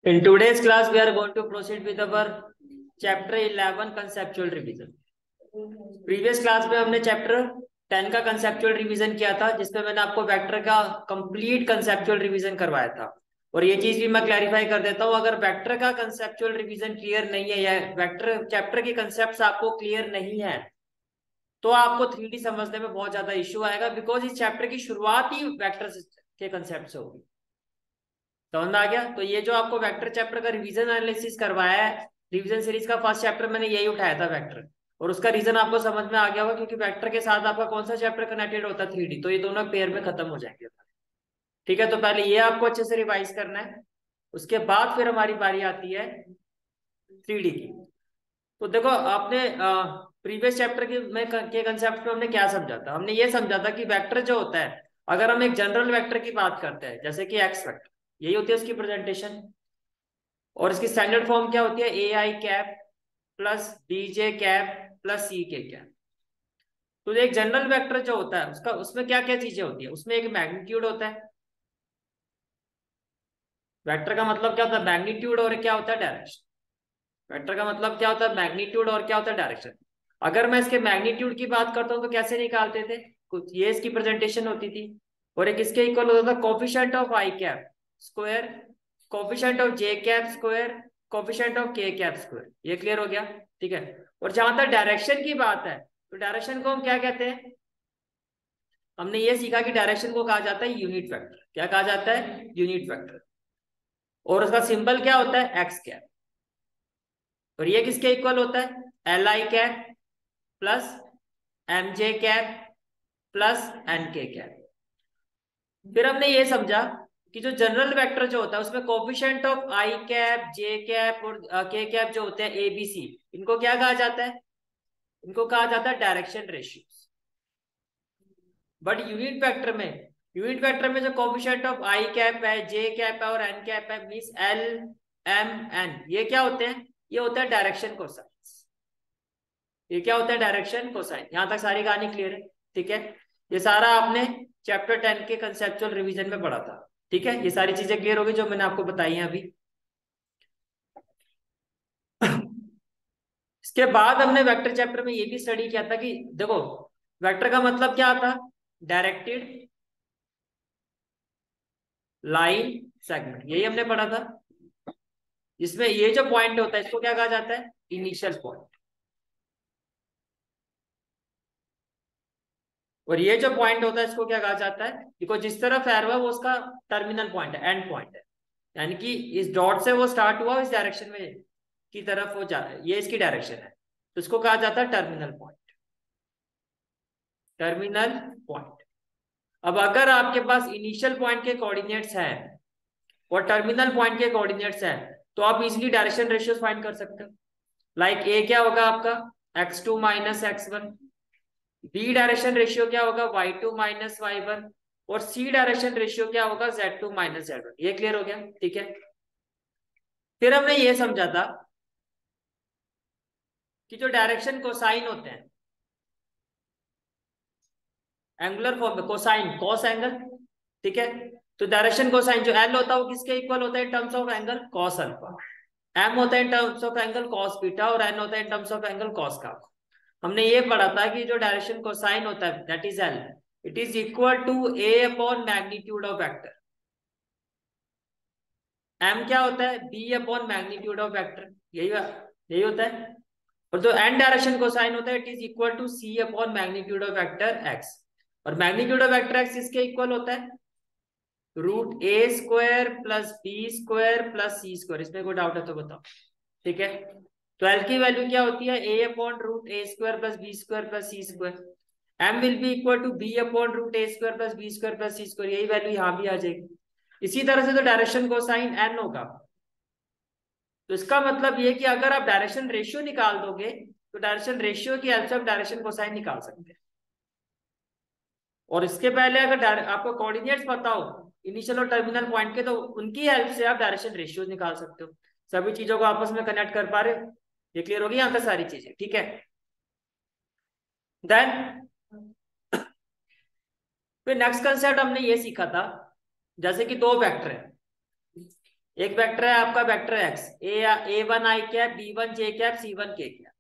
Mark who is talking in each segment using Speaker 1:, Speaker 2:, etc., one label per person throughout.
Speaker 1: In today's class, we are going to proceed with our chapter 11 conceptual revision. Previous class में हमने chapter 10 का conceptual revision किया था, जिसमें मैंने आपको वेक्टर का कंप्लीट कंसेप्चुअल रिवीजन करवाया था। और ये चीज भी मैं क्लैरिफाई कर देता हूँ, अगर वेक्टर का कंसेप्चुअल रिवीजन क्लियर नहीं है या वेक्टर चैप्टर के कंसेप्ट आपको क्लियर नहीं है तो आपको 3D समझने में बहुत ज्यादा इश्यू आएगा, बिकॉज इस चैप्टर की शुरुआत ही वेक्टर के कंसेप्ट से होगी। समझ में आ गया? तो ये जो आपको वेक्टर चैप्टर का रिवीजन एनालिसिस करवाया है, रिवीजन सीरीज का फर्स्ट चैप्टर मैंने यही उठाया था वेक्टर, और उसका रीजन आपको समझ में आ गया होगा, क्योंकि वेक्टर के साथ आपका कौन सा चैप्टर कनेक्टेड होता है? 3D। तो ये दोनों पेयर में खत्म हो जाएंगे। ठीक है, तो पहले ये आपको अच्छे से रिवाइज करना है, उसके बाद फिर हमारी बारी आती है 3D की। तो देखो, आपने प्रीवियस चैप्टर के कंसेप्ट में हमने क्या समझा था? हमने ये समझा था कि वेक्टर जो होता है, अगर हम एक जनरल वेक्टर की बात करते हैं जैसे कि एक्स वेक्टर, यही होती है उसकी प्रेजेंटेशन, और इसकी स्टैंडर्ड फॉर्म क्या होती है? A I cap plus B J cap plus C K cap. तो एक जनरल वेक्टर जो होता है उसका, उसमें क्या क्या चीजें होती है? उसमें एक मैग्नीट्यूड होता है। वेक्टर का मतलब क्या होता है? मैग्नीट्यूड। और क्या होता है? डायरेक्शन। वेक्टर का मतलब क्या होता है? मैग्नीट्यूड। और क्या होता है? डायरेक्शन। अगर मैं इसके मैग्नीट्यूड की बात करता हूँ तो कैसे निकालते थे? कुछ ये इसकी प्रेजेंटेशन होती थी, और एक इसके इक्वल होता था coefficient of I cap square, coefficient of J cap square, coefficient of के कैप स्क्वायर। ये क्लियर हो गया? ठीक है। और जहां तक डायरेक्शन की बात है, तो डायरेक्शन को हम क्या कहते हैं? हमने ये सीखा कि डायरेक्शन को कहा जाता है यूनिट वेक्टर। क्या कहा जाता है? Unit vector. और उसका सिंबल क्या होता है? X cap. और ये किसके इक्वल होता है? L I cap plus M J cap plus N K cap. फिर हमने ये समझा कि जो जनरल वेक्टर जो होता है उसमें coefficient of I cap, J cap और के कैप जो होते हैं, ए बी सी, इनको क्या कहा जाता है? इनको कहा जाता है direction ratios. But unit vector में जो कोफिशिएंट ऑफ आई कैप है, जे कैप है और एन कैप है, मींस एल एम एन, ये क्या होते हैं? ये होता है डायरेक्शन कोसाइंस। ये क्या होता है? Direction cosine. यहां तक सारी कहानी क्लियर है? ठीक है। ये सारा आपने चैप्टर 10 के कंसेप्चुअल रिवीजन में पढ़ा था। ठीक है, ये सारी चीजें क्लियर होगी जो मैंने आपको बताई हैं अभी। इसके बाद हमने वेक्टर चैप्टर में ये भी स्टडी किया था कि देखो, वेक्टर का मतलब क्या था? डायरेक्टेड लाइन सेगमेंट, यही हमने पढ़ा था। इसमें ये जो पॉइंट होता है इसको क्या कहा जाता है? Initial point. और ये जो पॉइंट होता है इसको क्या कहा जाता है? देखो, जिस तरफ एरो है वो उसका टर्मिनल पॉइंट है, एंड पॉइंट है। यानी कि इस डॉट से वो स्टार्ट हुआ, इस डायरेक्शन में की तरफ वो जा रहा है, ये इसकी डायरेक्शन है, तो इसको कहा जाता है टर्मिनल पॉइंट। Terminal point. अब अगर आपके पास इनिशियल पॉइंट के कोऑर्डिनेट्स हैं और टर्मिनल पॉइंट के कोऑर्डिनेट्स हैं, तो आप इजीली डायरेक्शन रेशियोज फाइंड कर सकते हो। लाइक ए क्या होगा आपका? x2 minus x1। B direction ratio क्या होगा? y2 minus y1। और सी डायरेक्शन रेशियो क्या होगा? z2 minus z1। ये क्लियर हो गया? ठीक है। फिर हमने ये समझा था कि जो डायरेक्शन कोसाइन होते हैं एंगुलर फॉर्म में, कोसाइन कॉस एंगल, ठीक है, तो डायरेक्शन कोसाइन जो एल होता है वो किसके इक्वल होता है in terms of angle? Cos alpha. M होता है in terms of angle cos beta, और एन होता है in terms of angle cos का। हमने ये पढ़ा था कि जो डायरेक्शन कोसाइन होता है that is L, it is equal to A upon magnitude of vector. M क्या होता है? B upon magnitude of vector. यही यही होता है। और जो एन डायरेक्शन कोसाइन होता है it is equal to C upon magnitude of vector X. और मैग्नीट्यूड ऑफ वेक्टर एक्स इसके इक्वल होता है root A square plus B square plus C square. इसमें कोई डाउट है तो बताओ? ठीक है। तो एल की वैल्यू क्या होती है? A upon root A square plus B square plus C square. M will be equal to B upon root A square plus B square plus C square. यही वैल्यू यहाँ भी आ जाएगी। इसी तरह से तो डायरेक्शन कोसाइन एन होगा। तो इसका मतलब ये कि अगर आप डायरेक्शन रेशियो निकाल दोगे तो डायरेक्शन रेशियो की हेल्प से आप डायरेक्शन कोसाइन निकाल सकते हैं। और इसके पहले अगर आपको कोऑर्डिनेट्स पता हो इनिशियल और टर्मिनल पॉइंट के, तो उनकी हेल्प से आप डायरेक्शन रेशियो निकाल सकते हो। सभी चीजों को आपस में कनेक्ट कर पा रहे हो? ये क्लियर होगी यहाँ तक सारी चीजें? ठीक है। देन फिर नेक्स्ट कंसेप्ट हमने ये सीखा था, जैसे कि दो वेक्टर है, एक वेक्टर है आपका vector X, A one I cap, B one J cap, C one K cap,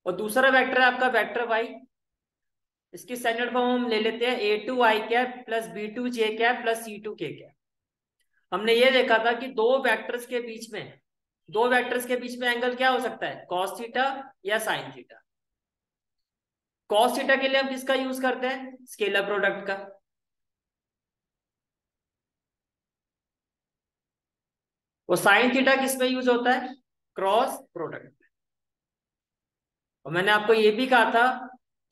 Speaker 1: और दूसरा वेक्टर है आपका वेक्टर वाई। इसकी स्टैंडर्ड फॉर्म हम ले लेते हैं, A two I cap plus B two J cap plus C two K cap. हमने ये देखा था कि दो वेक्टर्स के बीच में एंगल क्या हो सकता है, कॉस थीटा या साइन थीटा। कॉस थीटा के लिए हम किसका यूज करते हैं, स्केलर प्रोडक्ट का। वो साइन थीटा किस में यूज होता है, क्रॉस प्रोडक्ट। और मैंने आपको ये भी कहा था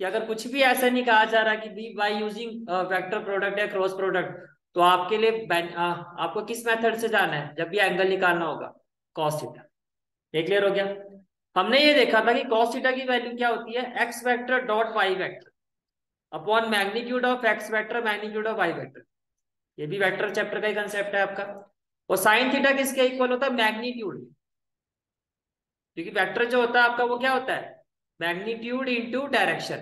Speaker 1: कि अगर कुछ भी ऐसा नहीं कहा जा रहा कि be by using vector product या क्रॉस प्रोडक्ट, तो आपके लिए आपको किस मेथड से जाना है जब भी एंगल निकालना होगा, कॉस थीटा। ये क्लियर हो गया। हमने ये देखा था कि कॉस थीटा की वैल्यू क्या होती है, X vector dot Y vector upon magnitude of X vector magnitude of Y vector. ये भी वेक्टर चैप्टर का ही कंसेप्ट है आपका। और साइन थीटा किसके इक्वल होता है, मैग्नीट्यूड। क्योंकि वेक्टर जो होता है आपका वो क्या होता है, मैग्नीट्यूड इंटू डायरेक्शन।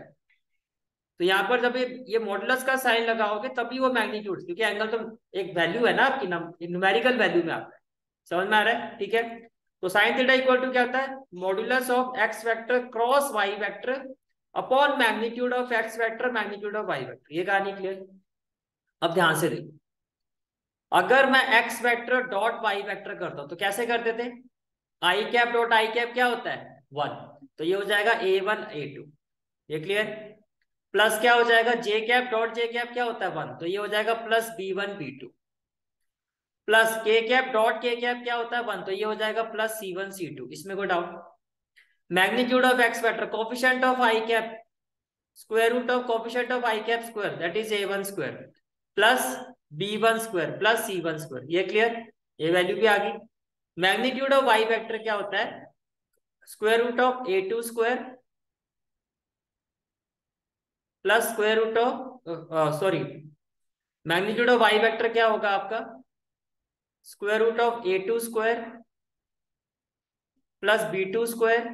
Speaker 1: तो यहाँ पर जब ये मॉडुलस का साइन लगाओगे तभी वो मैग्नीट्यूड, क्योंकि एंगल तो एक वैल्यू है ना आपकी, न्यूमेरिकल वैल्यू में आता है। समझ में आ रहा है, ठीक है। तो साइन थीटा इक्वल टू क्या होता है, modulus of X vector cross Y vector upon magnitude of X vector magnitude of Y vector. ये कहानी क्लियर। अब ध्यान से देखो, अगर मैं X vector dot Y vector करता हूं तो कैसे करते थे, I cap dot I cap क्या होता है, वन। तो ये हो जाएगा ए वन ए टू, ये क्लियर। प्लस क्या हो जाएगा, J cap dot J cap क्या होता है, वन। तो ये हो जाएगा plus B one B two. Plus K cap dot K cap क्या होता है, वन। तो ये हो जाएगा plus C one C two, इसमें कोई doubt. Magnitude of X vector coefficient of I cap square root of coefficient of I cap square, that is A one square plus B one square plus C one square. ये clear, ये value भी आ गई। Magnitude of Y vector क्या होता है, square root of A two square plus square root of sorry, magnitude of Y vector क्या होगा आपका, square root of A two square plus B two square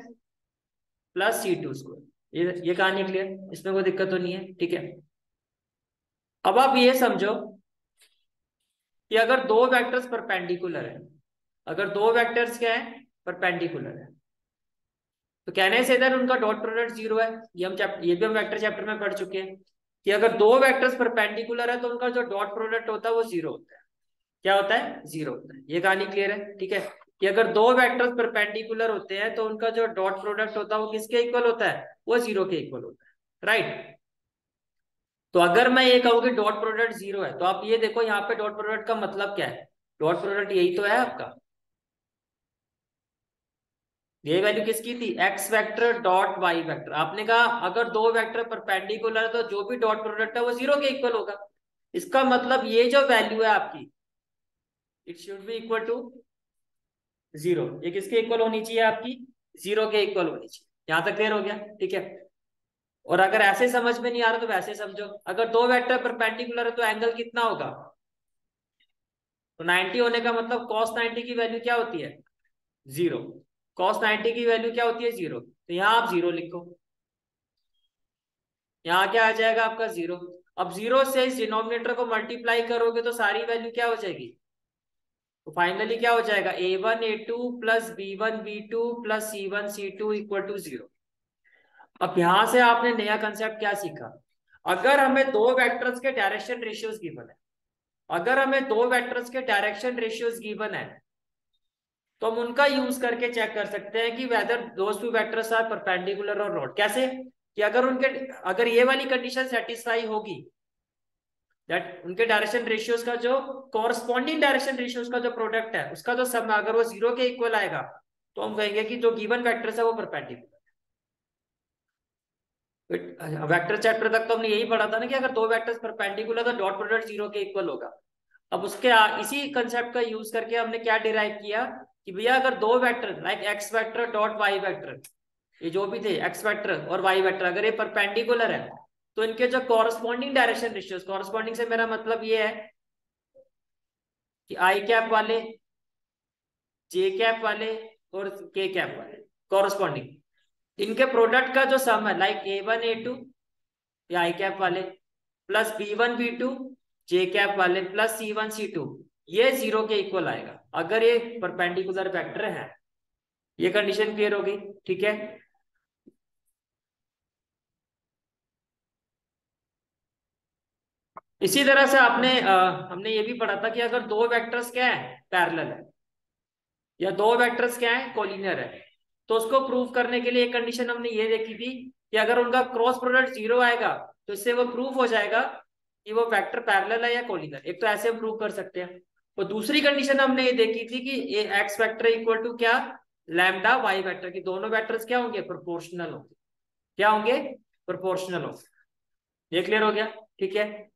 Speaker 1: plus C two square. ये कहानी clear, इसमें कोई दिक्कत तो नहीं है, ठीक है। अब आप ये समझो कि अगर दो वेक्टर्स परपेंडिकुलर है, अगर दो वेक्टर्स क्या है, परपेंडिकुलर है, तो कहने से इधर उनका डॉट प्रोडक्ट जीरो है। ये भी हम वेक्टर चैप्टर में पढ़ चुके हैं कि अगर दो वेक्टर्स परपेंडिकुलर है तो उनका जो डॉट प्रोडक्ट होता है वो जीरो होता है। क्या होता है, जीरो होता है। ये कहानी क्लियर है, ठीक है। कि अगर दो वेक्टर्स परपेंडिकुलर होते हैं तो उनका जो डॉट प्रोडक्ट होता है वो किसके इक्वल होता है, वो जीरो के इक्वल होता है, राइट। तो अगर मैं ये कहूँ कि डॉट प्रोडक्ट जीरो है, तो आप ये देखो यहाँ पे डॉट प्रोडक्ट का मतलब क्या है, डॉट प्रोडक्ट यही तो है आपका। ये वैल्यू किसकी थी, X vector dot Y vector. आपने कहा अगर दो वेक्टर परपेंडिकुलर है तो जो भी डॉट प्रोडक्ट है वो जीरो के इक्वल होगा। इसका मतलब ये जो वैल्यू है आपकी, it should be equal to zero. ये किसके इक्वल होनी चाहिए आपकी, जीरो के इक्वल होनी चाहिए। यहां तक क्लियर हो गया, ठीक है। और अगर ऐसे समझ में नहीं आ रहा तो वैसे समझो, अगर दो वेक्टर परपेंडिकुलर है तो एंगल कितना होगा, तो 90 होने का मतलब cos 90 की वैल्यू क्या होती है, जीरो। cos 90 की वैल्यू क्या होती है, जीरो। तो यहाँ आप जीरो लिखो, यहाँ क्या आ जाएगा आपका जीरो। अब जीरो से इस डिनोमिनेटर को मल्टीप्लाई करोगे तो सारी वैल्यू क्या हो जाएगी, तो फाइनली क्या हो जाएगा, A one A two plus B one B two plus C one C two equal to zero. अब यहां से आपने नया कंसेप्ट क्या सीखा, अगर हमें दो वेक्टर्स के डायरेक्शन रेशियोज गिवन है, अगर हमें दो वेक्टर्स के डायरेक्शन रेशियोज गिवन है तो हम उनका यूज करके चेक कर सकते हैं कि whether those two vectors are perpendicular और नॉट। कैसे, कि अगर ये वाली कंडीशन सेटिस्फाई होगी, दैट उनके डायरेक्शन रेशियोज का जो कॉरस्पॉन्डिंग डायरेक्शन रेशियोज का जो प्रोडक्ट है उसका जो सम अगर वो जीरो के इक्वल आएगा, तो हम कहेंगे कि जो गिवन वेक्टर्स है वो परपेंडिकुलर। वेक्टर चैप्टर तक तो हमने यही पढ़ा था ना कि अगर दो वेक्टर्स परपेंडिकुलर तो डॉट प्रोडक्ट जीरो के इक्वल होगा। अब इसी कंसेप्ट का यूज करके हमने क्या डिराइव किया कि भैया अगर दो vector like X vector dot Y vector, ये जो भी थे एक्स वेक्टर और वाई वेक्टर, अगर ये परपेंडिकुलर है तो इनके जो कॉरस्पॉन्डिंग डायरेक्शन रेशियोज, कॉरस्पॉन्डिंग से मेरा मतलब ये है कि आई कैप वाले, जे कैप वाले और के कैप वाले कॉरस्पॉन्डिंग, इनके प्रोडक्ट का जो सम है like A one A two या आई कैप वाले plus B one B two J cap वाले plus C one C two, ये 0 के इक्वल आएगा अगर ये परपेंडिकुलर वेक्टर है। ये कंडीशन क्लियर हो गई, ठीक है। इसी तरह से हमने ये भी पढ़ा था कि अगर दो वेक्टर्स क्या है, पैरेलल है, या दो वेक्टर्स क्या है, कोलिनियर है, तो उसको प्रूव करने के लिए एक कंडीशन हमने ये देखी थी कि अगर उनका क्रॉस प्रोडक्ट 0 आएगा तो इससे वो प्रूव हो जाएगा कि वो वेक्टर पैरेलल है या कोलिनियर। एक तो ऐसे हम प्रूव कर सकते हैं, और दूसरी कंडीशन हमने ये देखी थी कि एक्स वेक्टर इक्वल टू क्या, लैम्डा वाई वेक्टर, की दोनों वेक्टर्स क्या होंगे, प्रोपोर्शनल होंगे। क्या होंगे, प्रोपोर्शनल होंगे। ये क्लियर हो गया, ठीक है।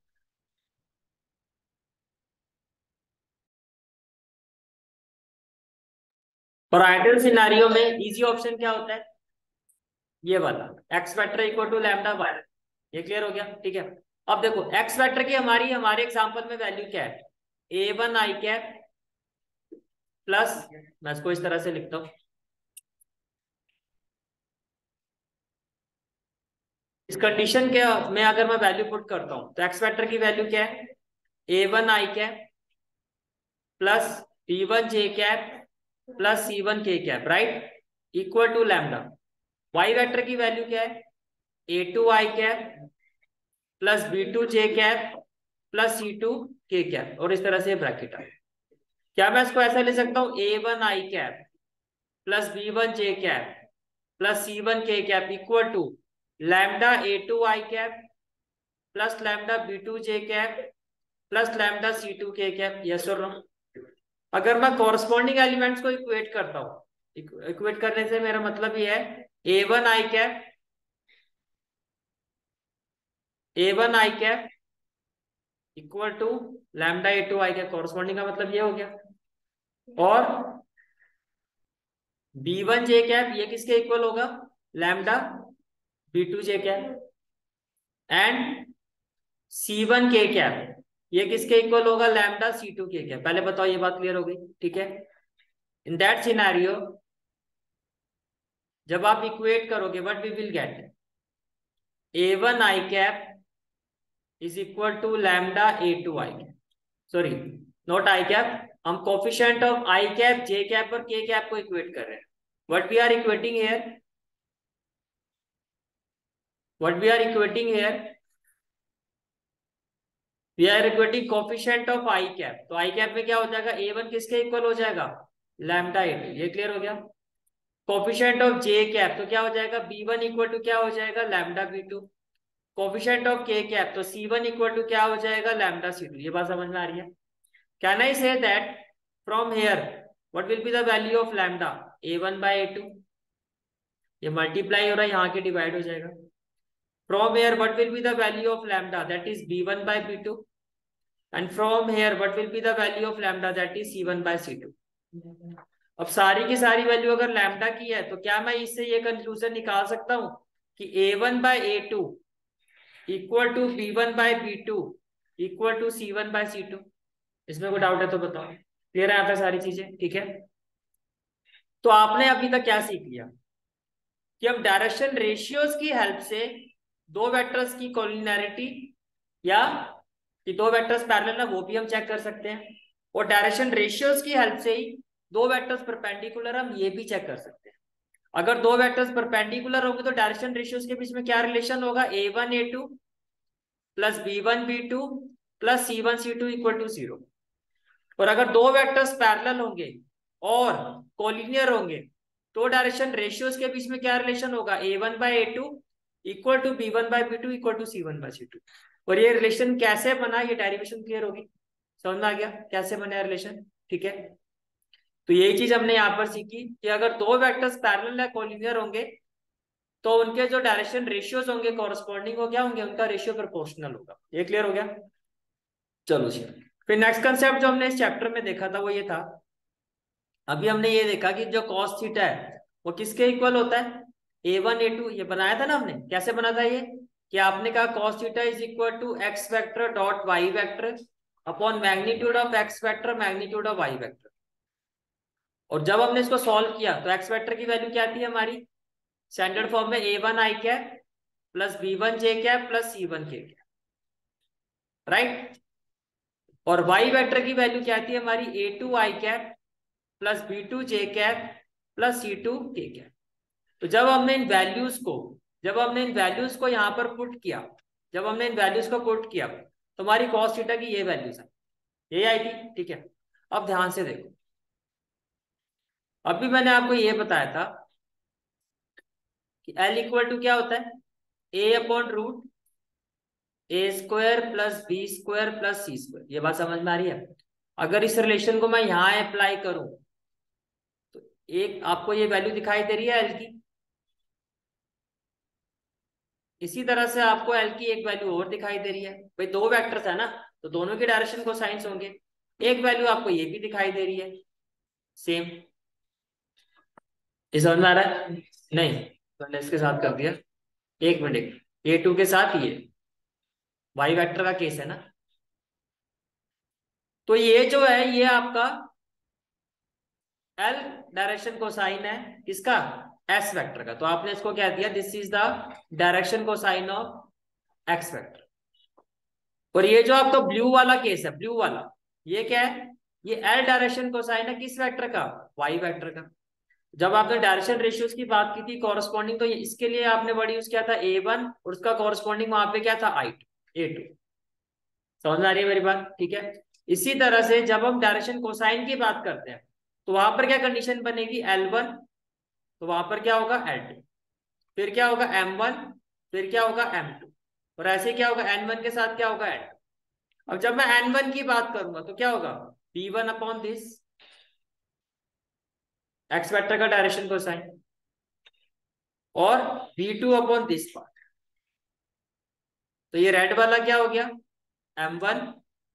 Speaker 1: और आइडियल सिनारियो में इजी ऑप्शन क्या होता है, ये वाला X vector equal to lambda Y. ये क्लियर हो गया, ठीक है। अब देखो एक्स वेक्टर की हमारे एग्जांपल में वैल्यू क्या है, a1 आई कैप प्लस, मैं इसको इस तरह से लिखता हूं, इस कंडीशन के में अगर मैं वैल्यू पुट करता हूं तो एक्स वेक्टर की वैल्यू क्या है, a1 I cap plus b1 J cap plus c1 K cap, right, equal to lambda. Y vector की वैल्यू क्या है, a2 I cap plus b2 J cap plus c2 K cap, और इस तरह से ब्रैकेट है। क्या मैं इसको ऐसा ले सकता हूँ, a1 I cap plus b1 J cap plus c1 K cap equal to lambda a2 I cap plus lambda b2 J cap plus lambda c2 K cap, yes और नो। अगर मैं कॉरस्पॉन्डिंग एलिमेंट्स को equate करता हूँ, equate करने से मेरा मतलब ये है a1 I cap, a1 I cap equal to lambda a2 I cap, corresponding का मतलब ये हो गया। और b1 जे कैप ये किसके इक्वल होगा, lambda b2 J cap, and c1 K cap ये किसके इक्वल होगा, लैम्डा c2 के कैप। पहले बताओ ये बात क्लियर हो गई, ठीक है। इन दैट सिनेरियो जब आप इक्वेट करोगे what we will get, a1 I cap is equal to lambda a2 I cap, sorry not I cap, हम coefficient of I cap J cap और के कैप को इक्वेट कर रहे हैं। What we are equating here, what we are equating here, we are equating coefficient of I cap. तो I cap में क्या हो जाएगा, a1 किसके इक्वल हो जाएगा, लैम्डा a2। ये क्लियर हो गया। कोफिशिएंट ऑफ जे कैप तो क्या हो जाएगा, b1 इक्वल टू क्या हो जाएगा, लैम्डा b2। कोफिशिएंट ऑफ के कैप तो c1 इक्वल टू क्या हो जाएगा, लैम्डा c2। ये बात समझ में आ रही है। Can I say that from here what will be the value of lambda, a1 by a2, ये मल्टीप्लाई हो रहा है यहाँ के डिवाइड हो जाएगा। From here what will be the value of lambda, that is b1 by b2, and from here what will be the value of lambda, that is c1 by c2। अब सारी की सारी वैल्यू अगर lambda की है तो क्या मैं इससे ये कंक्लूजन निकाल सकता हूं कि a1 by a2 equal to b1 by b2 equal to c1 by c2। इसमें कोई डाउट है तो बताओ, क्लियर है आता सारी चीजें, ठीक है। तो आपने अभी तक क्या सीख लिया कि हम डायरेक्शन रेशियोज की हेल्प से दो वेक्टर्स की कोलिनियरिटी, या कि दो वेक्टर्स पैरेलल है वो भी हम चेक कर सकते हैं, और डायरेक्शन रेशियोज की हेल्प से ही दो वेक्टर्स परपेंडिकुलर हम ये भी चेक कर सकते हैं। अगर दो वेक्टर्स परपेंडिकुलर होंगे तो डायरेक्शन रेशियोज के बीच में क्या रिलेशन होगा, a1 a2 plus b1 b2 plus c1 c2 equal to 0। और अगर दो वेक्टर्स पैरेलल होंगे और कोलिनियर होंगे तो डायरेक्शन रेशियोज के बीच में क्या रिलेशन होगा, a1 by a2 equal to b1 by b2 equal to c1 by c2। और ये रिलेशन कैसे बना, ये डेरिवेशन क्लियर होगी, समझ में आ गया कैसे बना रिलेशन, ठीक है। तो यही चीज हमने यहाँ पर सीखी कि अगर दो वेक्टर्स पैरेलल या कोलिनियर होंगे तो उनके जो डायरेक्शन रेशियोज होंगे कॉरस्पॉन्डिंग हो क्या होंगे, उनका रेशियो प्रोपोर्शनल होगा। ये क्लियर हो गया। चलो जी, फिर नेक्स्ट कंसेप्ट जो हमने इस चैप्टर में देखा था वो ये था, अभी हमने ये देखा कि जो cos थीटा है वो किसके इक्वल होता है, a1 a2। ये बनाया था ना हमने, कैसे बना था ये, कि आपने कहा cos theta is equal to X vector dot Y vector upon magnitude of X vector magnitude of Y vector. और जब हमने इसको सॉल्व किया तो एक्स वेक्टर की वैल्यू क्या थी हमारी, स्टैंडर्ड फॉर्म में a1 I cap plus b1 J cap plus c1 K cap, right. और वाई वेक्टर की वैल्यू क्या आती है हमारी a2 I cap plus b2 J cap plus c2 K cap. तो जब हमने इन वैल्यूज को यहाँ पर पुट किया, तो हमारी कॉस थीटा की ये वैल्यूज है, ये आई थी। ठीक है, अब ध्यान से देखो, अभी मैंने आपको ये बताया था कि L इक्वल टू क्या होता है, a upon root A square plus B square plus C square. ये बात समझ में आ रही है? अगर इस रिलेशन को मैं यहां अप्लाई करूं तो एक आपको ये वैल्यू दिखाई दे रही है एल की, इसी तरह से आपको एल की एक वैल्यू और दिखाई दे रही है। भाई दो वेक्टर्स है ना, तो दोनों की डायरेक्शन को साइंस होंगे। एक वैल्यू आपको ये भी दिखाई दे रही है सेम। ये समझ में आ रहा है? नहीं, तो मैंने इसके साथ कर दिया। एक मिनट, a2 के साथ ये वाई वेक्टर का केस है ना, तो ये जो है ये आपका एल डायरेक्शन कोसाइन है किसका, एस वेक्टर का। तो आपने इसको क्या दिया, this is the direction cosine of X vector. और ये जो आपका ब्लू वाला केस है, ब्लू वाला, ये क्या है, ये एल डायरेक्शन कोसाइन है किस वेक्टर का, वाई वेक्टर का। जब आपने डायरेक्शन रेशियोज की बात की थी कॉरस्पॉन्डिंग, तो इसके लिए आपने वर्ड यूज किया था a1 और उसका कॉरस्पॉन्डिंग वहां पे क्या था a2। समझ में आ रही है मेरी बात? ठीक है, इसी तरह से जब हम डायरेक्शन कोसाइन की बात करते हैं तो वहां पर क्या कंडीशन बनेगी, L1, तो वहां पर क्या होगा L2, फिर क्या होगा M1, फिर क्या होगा M2, और ऐसे क्या होगा N1 के साथ क्या होगा N2। अब जब मैं N1 की बात करूंगा तो क्या होगा, B1 upon this x vector का डायरेक्शन कोसाइन, और B2 अपॉन दिस पार्ट। तो ये रेड वाला क्या हो गया M1,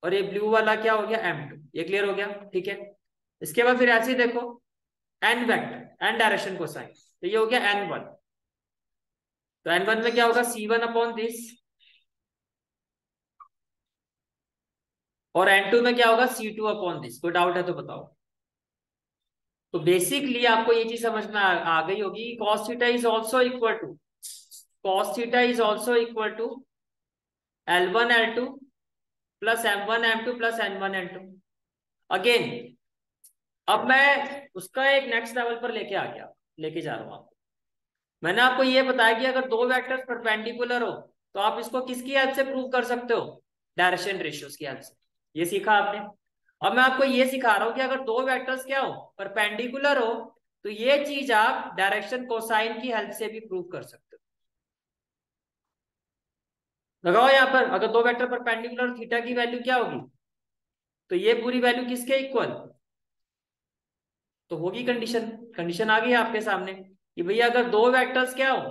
Speaker 1: और ये ब्लू वाला क्या हो गया M2। ये क्लियर हो गया? ठीक है, इसके बाद फिर ऐसे ही देखो N vector, N direction cosine, तो ये हो गया N1। तो N1 में क्या होगा C1 अपॉन दिस, और N2 में क्या होगा C2 अपॉन दिस। कोई डाउट है तो बताओ। तो बेसिकली आपको ये चीज समझ में आ गई होगी, cos theta is also equal to, cos theta is also equal to L1 L2 plus M1 M2 plus N1 N2। Again अब मैं उसका एक नेक्स्ट लेवल पर लेके जा रहा हूं आपको। मैंने आपको ये बताया कि अगर दो वेक्टर्स परपेंडिकुलर हो तो आप इसको किसकी हेल्प से प्रूव कर सकते हो, डायरेक्शन रेशियोज की हेल्प से। ये सीखा आपने। अब मैं आपको ये सिखा रहा हूं कि अगर दो वेक्टर्स क्या हो, परपेंडिकुलर हो, तो ये चीज आप डायरेक्शन कोसाइन की हेल्प से भी प्रूव कर सकते हो। लगाओ यहां पर, अगर दो वेक्टर परपेंडिकुलर, थीटा की वैल्यू क्या होगी, तो ये पूरी वैल्यू किसके इक्वल, तो होगी कंडीशन। कंडीशन आ गई आपके सामने कि भैया अगर दो वेक्टर्स क्या हो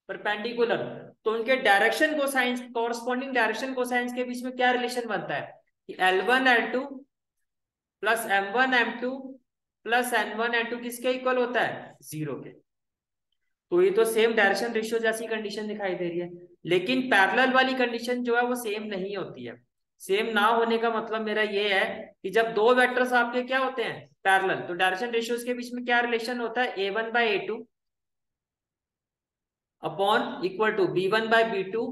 Speaker 1: परपेंडिकुलर, तो उनके direction cosines, corresponding direction cosines के बीच में क्या रिलेशन बनता है कि L1 L2 plus M1 M2 plus N1 N2 किसके इक्वल होता है, 0 के। तो ये तो सेम डायरेक्शन रेशियो जैसी कंडीशन दिखाई दे रही है, लेकिन पैरेलल वाली कंडीशन जो है वो सेम नहीं होती है। सेम ना होने का मतलब मेरा ये है कि जब दो वेक्टर्स आपके क्या होते हैं पैरेलल, तो डायरेक्शन रेशियोज के बीच में क्या रिलेशन होता है, A1/A2 upon equal to B1/B2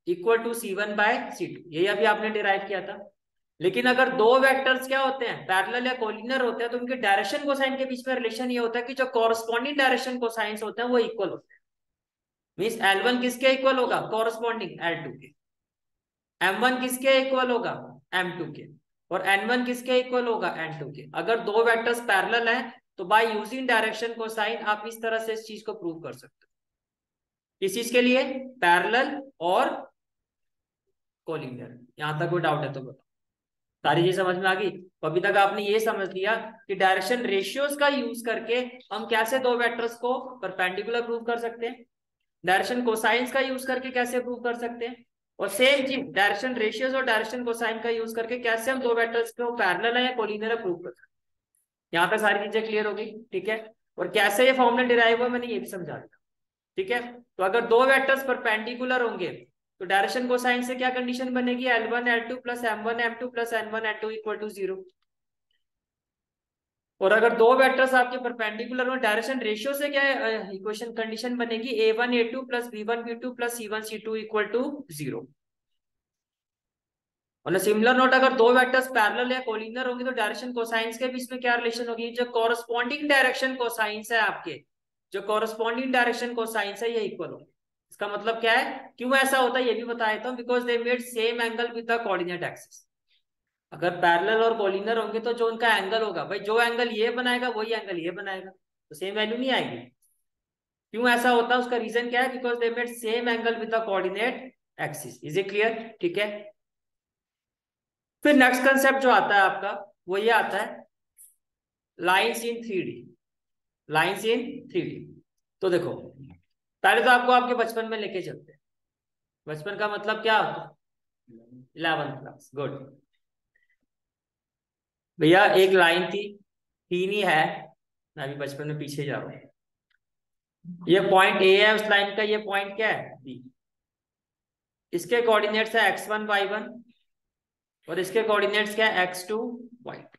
Speaker 1: equal to C1/C2। यही अभी आपने डिराइव किया था। लेकिन अगर दो वेक्टर्स क्या होते हैं पैरेलल या कोलिनियर होते हैं, तो उनके डायरेक्शन कोसाइन के बीच में रिलेशन ये होता है कि जो कॉरस्पॉन्डिंग डायरेक्शन कोसाइंस होते हैं वो इक्वल होते हैं। मींस L1 किसके इक्वल होगा, कॉरस्पॉन्डिंग L2 के। M1 किसके इक्वल होगा, M2 के। और N1 किसके इक्वल होगा, N2 के। अगर दो वेक्टर्स पैरेलल हैं तो बाय यूजिंग डायरेक्शन कोसाइन आप इस तरह से इस चीज को प्रूव कर सकते हो। किस चीज के लिए, पैरेलल और कोलिनियर। यहां तक कोई डाउट है तो बताओ। सारी चीज समझ में आ गई? तो अभी तक आपने ये समझ लिया कि डायरेक्शन रेशियोज का यूज करके हम कैसे दो वेक्टर्स को परपेंडिकुलर प्रूव कर सकते हैं, डायरेक्शन कोसाइंस का यूज करके कैसे प्रूव कर सकते हैं, और सेम चीज डायरेक्शन रेशियोज और डायरेक्शन कोसाइन का यूज करके कैसे हम दो वेक्टर्स को पैरेलल है या कोलिनियर प्रूव कर सकते हैं। यहाँ पे सारी चीजें क्लियर हो गई? ठीक है, और कैसे ये फॉर्मूला डिराइव हुआ मैंने ये भी समझा दिया। ठीक है, तो अगर दो वेक्टर्स परपेंडिकुलर होंगे तो डायरेक्शन कोसाइन से क्या कंडीशन बनेगी, L1 L2 plus M1 M2 plus N1 N2 equal to 0। और अगर दो वेक्टर्स आपके परपेंडिकुलर हो, डायरेक्शन रेशियो से क्या इक्वेशन कंडीशन बनेगी, A1 A2 plus B1 B2 plus C1 C2 equal to 0। और सिमिलर नोट, अगर दो वेक्टर्स पैरेलल या कोलिनियर होंगे तो डायरेक्शन कोसाइंस के बीच में क्या रिलेशन होगी? जो कॉरस्पॉन्डिंग डायरेक्शन कोसाइंस है आपके, जो कॉरस्पॉन्डिंग डायरेक्शन कोसाइंस है ये इक्वल होंगे। इसका मतलब क्या है, क्यों ऐसा होता है ये भी बता देता हूँ। Because they made same angle with the coordinate axis. अगर पैरेलल और कोलिनियर होंगे तो जो उनका एंगल होगा भाई, जो एंगल ये बनाएगा वही एंगल ये बनाएगा, तो सेम वैल्यू नहीं आएगी। क्यों ऐसा होता है उसका रीजन क्या है? Because they made same angle with the coordinate axis. Is it clear? ठीक है। फिर नेक्स्ट कंसेप्ट जो आता है आपका वो ये आता है lines in 3D। Lines in 3D, तो देखो पहले तो आपको आपके बचपन में लेके चलते हैं। बचपन का मतलब क्या होता है? 11th class. गुड भैया, एक लाइन थी, तीन ही है, मैं अभी बचपन में पीछे जा रहा हूँ। ये पॉइंट ए है, उस लाइन का ये पॉइंट क्या है? बी। इसके कोऑर्डिनेट्स है x1 y1 और इसके कोऑर्डिनेट्स क्या है? x2 y2।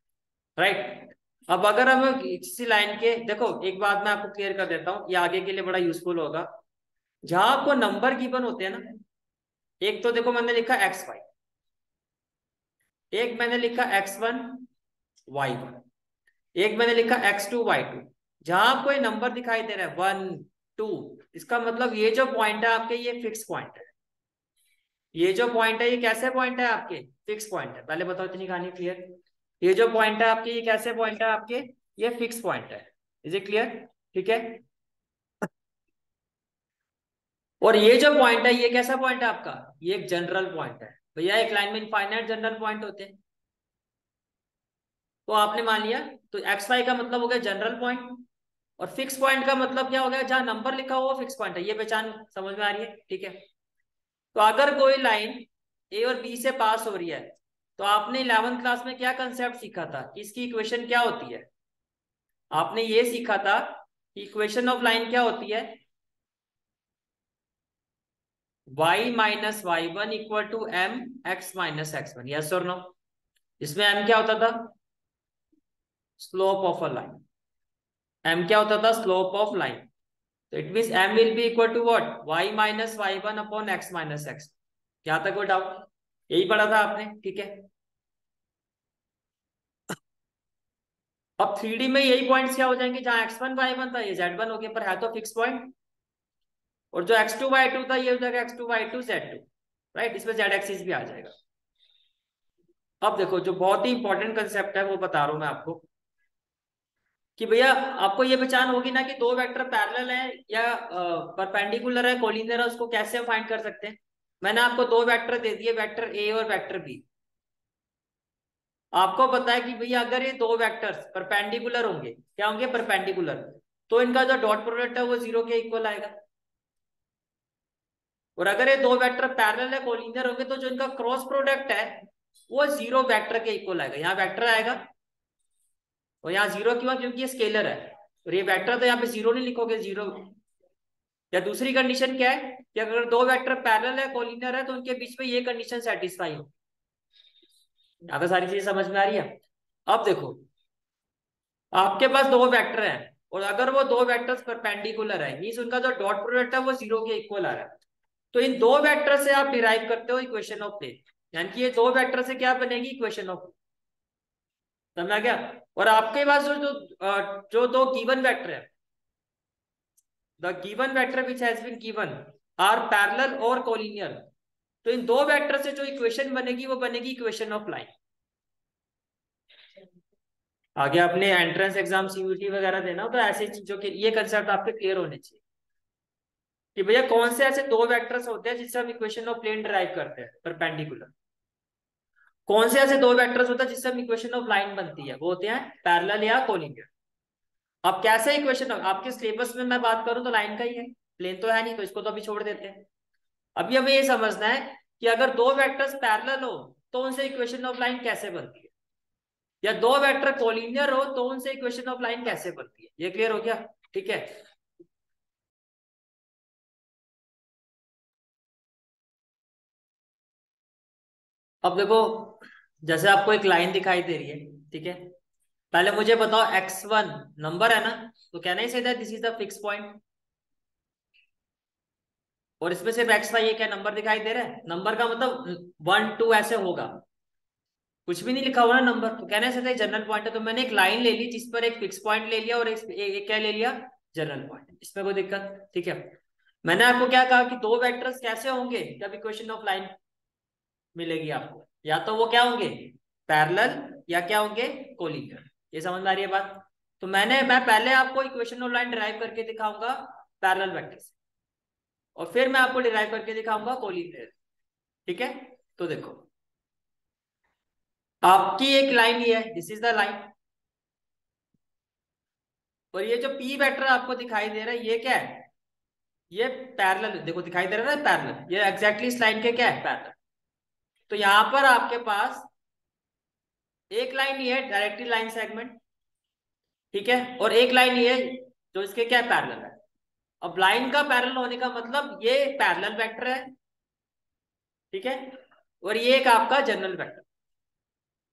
Speaker 1: राइट। अब अगर हम किसी लाइन के, देखो एक बात मैं आपको क्लियर कर देता हूँ, ये आगे के लिए बड़ा यूजफुल होगा। जहां आपको नंबर गिवन होते हैं ना, एक तो देखो मैंने लिखा x y, एक मैंने लिखा x1 y1, एक मैंने लिखा x2 y2। जहां आपको ये नंबर दिखाई दे रहा है 1 2, इसका मतलब ये जो पॉइंट है आपके ये फिक्स पॉइंट है। ये जो पॉइंट है ये कैसे पॉइंट है आपके? फिक्स पॉइंट है। पहले बताओ इतनी कहानी क्लियर। ये जो पॉइंट है आपके ये कैसे पॉइंट है आपके? ये फिक्स पॉइंट है। Is it clear? ठीक है। और ये जो पॉइंट है ये कैसा पॉइंट है आपका? ये एक जनरल पॉइंट है। भैया एक लाइन में इनफाइनाइट जनरल पॉइंट होते हैं, तो आपने मान लिया। तो एक्स वाई का मतलब हो गया जनरल पॉइंट, और फिक्स पॉइंट का मतलब क्या हो गया? जहां नंबर लिखा हुआ फिक्स पॉइंट है। ये पहचान समझ में आ रही है? ठीक है। तो अगर कोई लाइन ए और बी से पास हो रही है, तो आपने 11th क्लास में क्या कंसेप्ट सीखा था कि इसकी इक्वेशन क्या होती है? आपने ये सीखा था कि इक्वेशन ऑफ लाइन क्या होती है? y minus Y one equal to M X minus X one. Yes और नो? इसमें m क्या होता था? Slope of a line. m क्या होता था? Slope of line. तो it mean m will be equal to what? y minus Y one upon X minus X. क्या तक कोई डाउट? यही पढ़ा था आपने, ठीक है। अब 3D में यही पॉइंट्स क्या हो जाएंगे? जहां x1 y1 था ये z1 हो गया, पर है तो फिक्स पॉइंट। और जो x2 y2 था ये हो जाएगा x2 y2 z2। राइट, इसमें z एक्सिस भी आ जाएगा। अब देखो जो बहुत ही इंपॉर्टेंट कंसेप्ट है वो बता रहा हूं मैं आपको, कि भैया आपको ये पहचान होगी ना कि दो वेक्टर पैरेलल है या परपेंडिकुलर है, कोलिनियर है, उसको कैसे फाइंड कर सकते हैं। मैंने आपको दो वेक्टर दे दिए, वेक्टर ए और वेक्टर बी। आपको पता है कि भैया अगर ये दो वेक्टर्स परपेंडिकुलर होंगे, क्या होंगे? परपेंडिकुलर, तो इनका जो डॉट प्रोडक्ट है वो 0 के इक्वल आएगा। और अगर ये दो वेक्टर पैरेलल है, कोलिनियर होंगे, तो जो इनका क्रॉस प्रोडक्ट है वो 0 वेक्टर के इक्वल आएगा। यहाँ वेक्टर आएगा और यहाँ 0 क्यों? क्योंकि ये स्केलर है। और ये वेक्टर तो यहाँ पे 0 नहीं लिखोगे, 0। या दूसरी कंडीशन क्या है कि अगर दो वेक्टर पैरेलल है, कोलिनियर है, तो उनके बीच में ये कंडीशन सेटिस्फाई हो। यहाँ पे सारी चीजें समझ में आ रही है? अब देखो आपके पास दो वेक्टर हैं, और अगर वो दो वेक्टर्स परपेंडिकुलर है, मींस उनका जो डॉट प्रोडक्ट है वो 0 के इक्वल आ रहा है। तो इन दो वेक्टर से आप डिराइव करते हो इक्वेशन ऑफ प्लेन, यानी कि ये दो वेक्टर से क्या बनेगी? Equation of. समझ गया? और आपके पास जो जो दो गिवन वेक्टर है, the given vector which has been given are parallel और कोलिनियर, तो इन दो वेक्टर से जो इक्वेशन बनेगी वो बनेगी इक्वेशन ऑफ लाइन। आगे अपने एंट्रेंस एग्जाम सीयूटी वगैरह देना हो तो ऐसी चीजों के ये कंसेप्ट आपके क्लियर होने चाहिए कि भैया कौन से ऐसे दो वेक्टर्स होते हैं जिससे हम इक्वेशन ऑफ प्लेन डिराइव करते हैं परपेंडिकुलर। कौन से ऐसे दो वेक्टर्स होते हैं जिससे हम इक्वेशन ऑफ लाइन बनती है? वो होते हैं पैरेलल या कोलिनियर। अब कैसे इक्वेशन ऑफ, आपके सिलेबस में मैं बात करूं तो लाइन का ही है, प्लेन तो है नहीं, तो इसको तो अभी छोड़ देते हैं। अभी हमें ये समझना है कि अगर दो वेक्टर्स पैरेलल हो तो उनसे इक्वेशन ऑफ लाइन कैसे बनती है, या दो वेक्टर कोलिनियर हो तो उनसे इक्वेशन ऑफ लाइन कैसे बनती है। ये क्लियर हो गया? ठीक है। अब देखो जैसे आपको एक लाइन दिखाई दे रही है, ठीक है। पहले मुझे बताओ x1 नंबर है ना, तो कहना ही सीधा this is the fix point. और इसमें सिर्फ x y एक है, नंबर दिखाई दे रहा है। नंबर का मतलब 1 2 ऐसे होगा। कुछ भी नहीं लिखा हुआ ना नंबर, तो कहने से जनरल पॉइंट है। तो मैंने एक लाइन ले ली जिस पर एक फिक्स पॉइंट ले लिया और एक क्या ले लिया, जनरल पॉइंट। इसमें कोई दिक्कत? ठीक है। मैंने आपको क्या कहा कि दो वेक्टर्स कैसे होंगे जब इक्वेशन ऑफ लाइन मिलेगी आपको, या तो वो क्या होंगे, पैरेलल, या क्या होंगे, कोलिनियर। ये समझ में आ रही है बात? तो मैं पहले आपको इक्वेशन ऑफ लाइन डिराइव करके दिखाऊंगा पैरेलल वेक्टर से, और फिर मैं आपको डिराइव करके दिखाऊंगा कोलिनियर। ठीक है। तो देखो, आपकी एक लाइन ये है, दिस इज द लाइन, और ये जो पी वेक्टर आपको दिखाई दे रहा है ये क्या है, ये पैरेलल, देखो दिखाई दे रहा है ना पैरेलल, ये एग्जैक्टली इस लाइन के क्या है, पैरेलल। तो यहां पर आपके पास एक लाइन ये है डायरेक्टली लाइन सेगमेंट, ठीक है, और एक लाइन ये जो इसके क्या है, पैरेलल है। अब लाइन का पैरेलल होने का मतलब ये पैरेलल वेक्टर है, ठीक है, और ये एक आपका जनरल वेक्टर।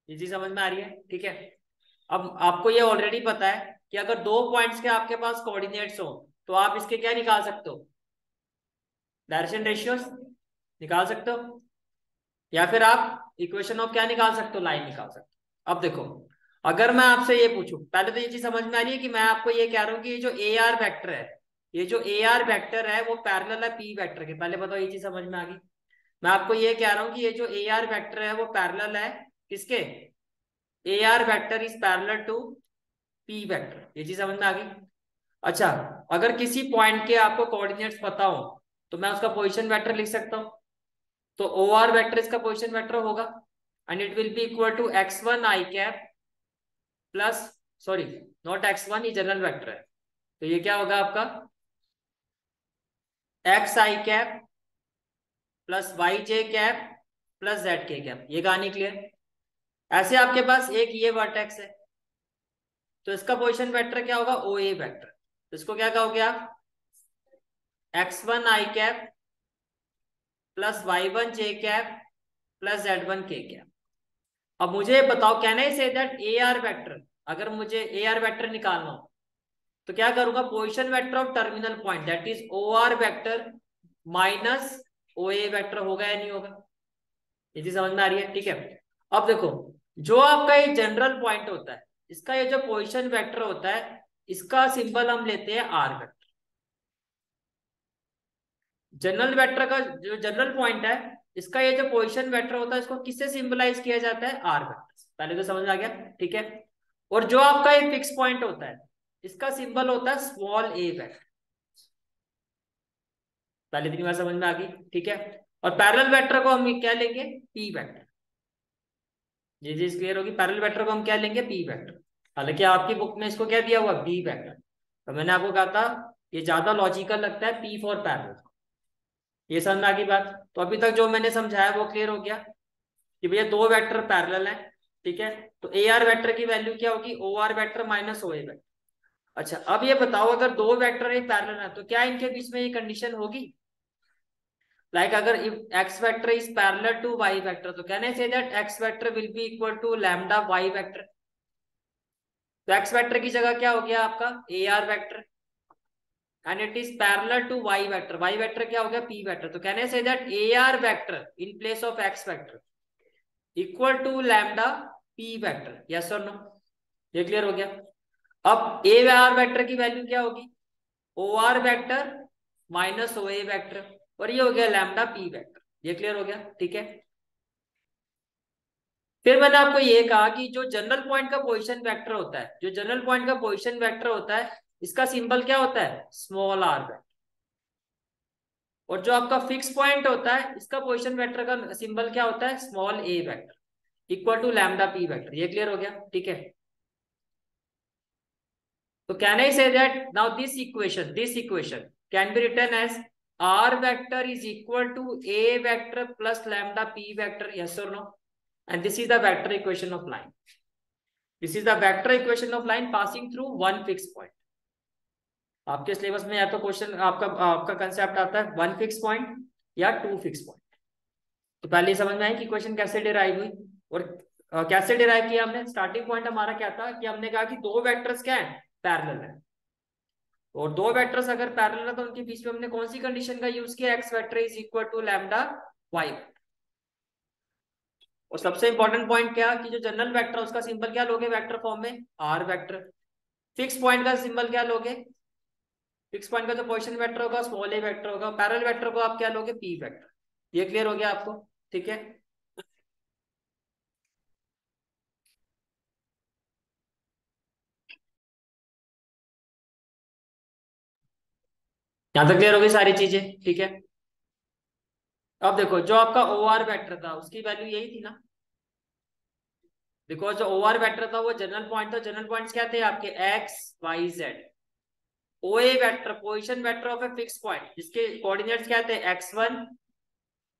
Speaker 1: ये चीज समझ में आ रही है? ठीक है। अब आपको ये ऑलरेडी पता है कि अगर दो पॉइंट्स के आपके पास कोऑर्डिनेट्स हो तो आप इसके क्या निकाल सकते हो, डायरेक्शन रेशियोस निकाल सकते हो, या फिर आप इक्वेशन ऑफ क्या निकाल सकते हो, लाइन निकाल सकते हो। अब देखो, अगर मैं आपसे ये पूछूं, पहले तो ये चीज समझ में आ रही है कि मैं आपको ये कह रहा हूं कि ये जो ए आर वेक्टर है, ये जो ए आर वेक्टर है वो पैरेलल है पी वेक्टर के। पहले बताओ ये चीज समझ में आ गई? मैं आपको ये कह रहा हूं कि ये जो ए आर वेक्टर है वो पैरेलल है किसके, A R vector is parallel to P vector. ये चीज समझ में आ गई? अच्छा, अगर किसी पॉइंट के आपको कोऑर्डिनेट्स पता हो तो मैं उसका पोजीशन वेक्टर लिख सकता हूँ। तो ओ आर वेक्टर इसका पोजीशन वेक्टर होगा, and it will be equal to x1 I cap plus, sorry not x1, ये जनरल वेक्टर है, तो ये क्या होगा आपका x आई cap plus Y J cap plus Z K cap. ये कहानी क्लियर? ऐसे आपके पास एक ये वर्टेक्स है, तो इसका पोजीशन वेक्टर क्या होगा, ओ ए वेक्टर। तो इसको क्या कहोगे आप, x1 I cap plus y1 J cap plus z1 के कैप। अब मुझे बताओ, can I say that A R vector, अगर मुझे ए आर वेक्टर निकालना हो तो क्या करूंगा, position vector of terminal point that is O R vector minus O A vector, होगा या नहीं होगा? ये चीज समझ में आ रही है? ठीक है। अब देखो, जो आपका ये जनरल पॉइंट होता है, इसका ये जो पोजीशन वेक्टर होता है, इसका सिंबल हम लेते हैं आर वेक्टर। जनरल वेक्टर का जो जनरल पॉइंट है, इसका ये जो पोजीशन वेक्टर होता है, इसको किससे सिंबलाइज किया जाता है, आर वेक्टर। पहले तो समझ में आ गया? ठीक है। और जो आपका ये फिक्स पॉइंट होता है, इसका सिंबल होता है स्मॉल ए वेक्टर। पहले इतनी बात समझ में आ गई? ठीक है। और पैरेलल वेक्टर को हम क्या लेंगे, पी वेक्टर। ये चीज क्लियर होगी? पैरेलल वेक्टर को हम क्या लेंगे, पी वेक्टर। हालांकि आपकी बुक में इसको क्या दिया हुआ, बी वेक्टर। तो मैंने आपको कहा था ये ज्यादा लॉजिकल लगता है, पी फॉर पैरेलल। ये समझ में आ गई बात? तो अभी तक जो मैंने समझाया वो क्लियर हो गया कि भैया दो वेक्टर पैरेलल है, ठीक है, तो ए आर वेक्टर की वैल्यू क्या होगी, O R vector minus O A vector. अच्छा, अब ये बताओ, अगर दो वेक्टर एक पैरेलल है तो क्या इनके बीच में ये कंडीशन होगी, लाइक अगर if x vector is parallel to y vector, तो can I say that x vector will be equal to lambda y vector? तो x vector की जगह क्या हो गया आपका, A R vector, and it is parallel to y vector। y vector क्या हो गया, p vector। तो can I say that A R vector in place of x vector equal to lambda p vector, yes और no? ये clear हो गया? अब A R vector की वैल्यू क्या होगी, O R vector minus O A vector, और ये हो गया लैम्डा p वेक्टर। ये क्लियर हो गया? ठीक है। फिर मैंने आपको ये कहा कि जो जनरल पॉइंट का पोजीशन वेक्टर होता है, जो जनरल पॉइंट का पोजीशन वेक्टर होता है, इसका सिंबल क्या होता है, स्मॉल आर वेक्टर। और जो आपका फिक्स पॉइंट होता है, इसका पोजीशन वेक्टर का सिंबल क्या होता है, small A vector equal to lambda P vector. ये क्लियर हो गया? ठीक है। तो can I say that now this equation can be written as R vector is equal to A vector plus lambda P vector, yes और no? And this is the vector equation of line. This is the vector equation of line passing through one fix point. आपके syllabus में या तो question आपका आपका concept आता है one fix point या टू फिक्स पॉइंट। तो पहले ये समझ में आए कि क्वेश्चन कैसे डिराइव हुई, और कैसे डिराइव किया हमने। स्टार्टिंग पॉइंट हमारा क्या था कि हमने कहा कि दो वेक्टर्स क्या है, पैरेलल है, और दो वेक्टर्स अगर पैरेलल है तो उनके बीच में हमने कौन सी कंडीशन का यूज किया, X vector is equal to lambda Y. और सबसे इंपॉर्टेंट पॉइंट क्या कि जो जनरल वेक्टर उसका सिंबल क्या लोगे वेक्टर फॉर्म में, आर वेक्टर। फिक्स पॉइंट का सिंबल क्या लोगे, फिक्स पॉइंट का जो पोजीशन वेक्टर होगा स्मॉल ए वेक्टर होगा, पैरेलल वेक्टर को आप क्या लोगे, पी वेक्टर। ये क्लियर हो गया आपको, ठीक है। यहां तक क्लियर हो गई सारी चीजें, ठीक है। अब देखो जो आपका ओ आर वेक्टर था उसकी वैल्यू यही थी ना, बिकॉज जो ओ आर वेक्टर था वो जनरल पॉइंट था, जनरल पॉइंट्स क्या थे आपके X Y Z. O A vector position vector of a fix point जिसके कोऑर्डिनेट्स क्या थे x1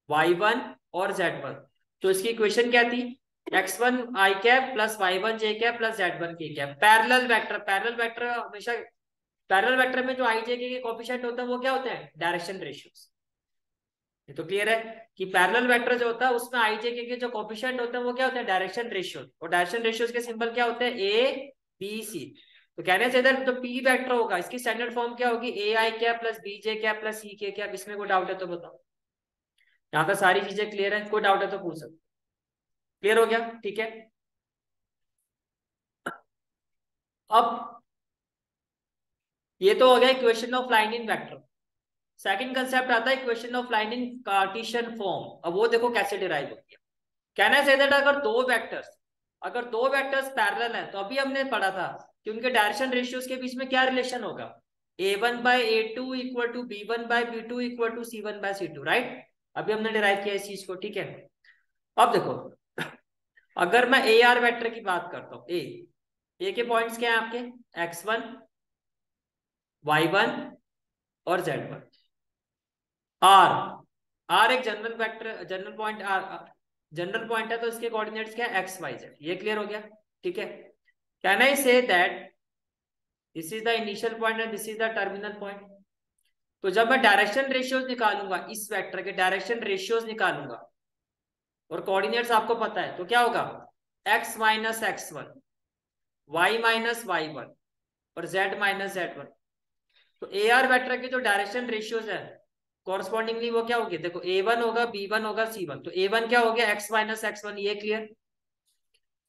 Speaker 1: y1 और z1। तो इसकी इक्वेशन क्या थी, x1 i cap plus y1 j cap plus z1 k cap. Parallel vector, parallel vector हमेशा, parallel vector में जो i j k के कोएफिशिएंट होते हैं वो क्या होते हैं, डायरेक्शन रेशियोज। ये तो क्लियर है कि पैरेलल वेक्टर जो होता है उसमें i j k के जो कोएफिशिएंट होते हैं वो क्या होते हैं, डायरेक्शन रेशियोज। और डायरेक्शन रेशियोज के सिंबल क्या होते हैं, a b c। तो कहने से इधर जो p वेक्टर होगा इसकी स्टैंडर्ड फॉर्म क्या होगी, a i cap plus b j cap plus c k cap. इसमें कोई डाउट है तो बताओ। यहाँ तक सारी चीजें क्लियर है, कोई डाउट है तो पूछ सकते। क्लियर हो गया, ठीक है। अब ये तो हो गया equation of line in vector. Second concept आता है equation of line in Cartesian form. अब वो देखो कैसे डिराइव होती है। कहना है दैट अगर दो वेक्टर्स, अगर दो वेक्टर्स पैरेलल है तो अभी हमने पढ़ा था कि उनके डायरेक्शन रेशियोज के बीच में क्या रिलेशन होगा, a1/a2 equal to b1/b2 equal to c1/c2, right. अभी हमने डिराइव किया इस चीज को, ठीक है। अब देखो अगर मैं ए आर वेक्टर की बात करता हूँ, ए के पॉइंट्स क्या है आपके, x1 y1 और z1। आर, आर एक general vector, general point R, general point है तो इसके कोऑर्डिनेट्स क्या है, एक्स वाई जेड। ये क्लियर हो गया, ठीक है। Can I say that this is the initial point and this is the terminal point. तो जब मैं डायरेक्शन रेशियोज निकालूंगा, इस वेक्टर के डायरेक्शन रेशियोज निकालूंगा और कोऑर्डिनेट्स आपको पता है तो क्या होगा, x minus x1, y minus y1 और z माइनस z1। तो ए आर वेक्टर के जो डायरेक्शन रेशियोज है कॉरस्पॉन्डिंगली वो क्या होगी, देखो a1 होगा b1 होगा c1। तो a1 क्या हो गया, x माइनस x1, ये क्लियर।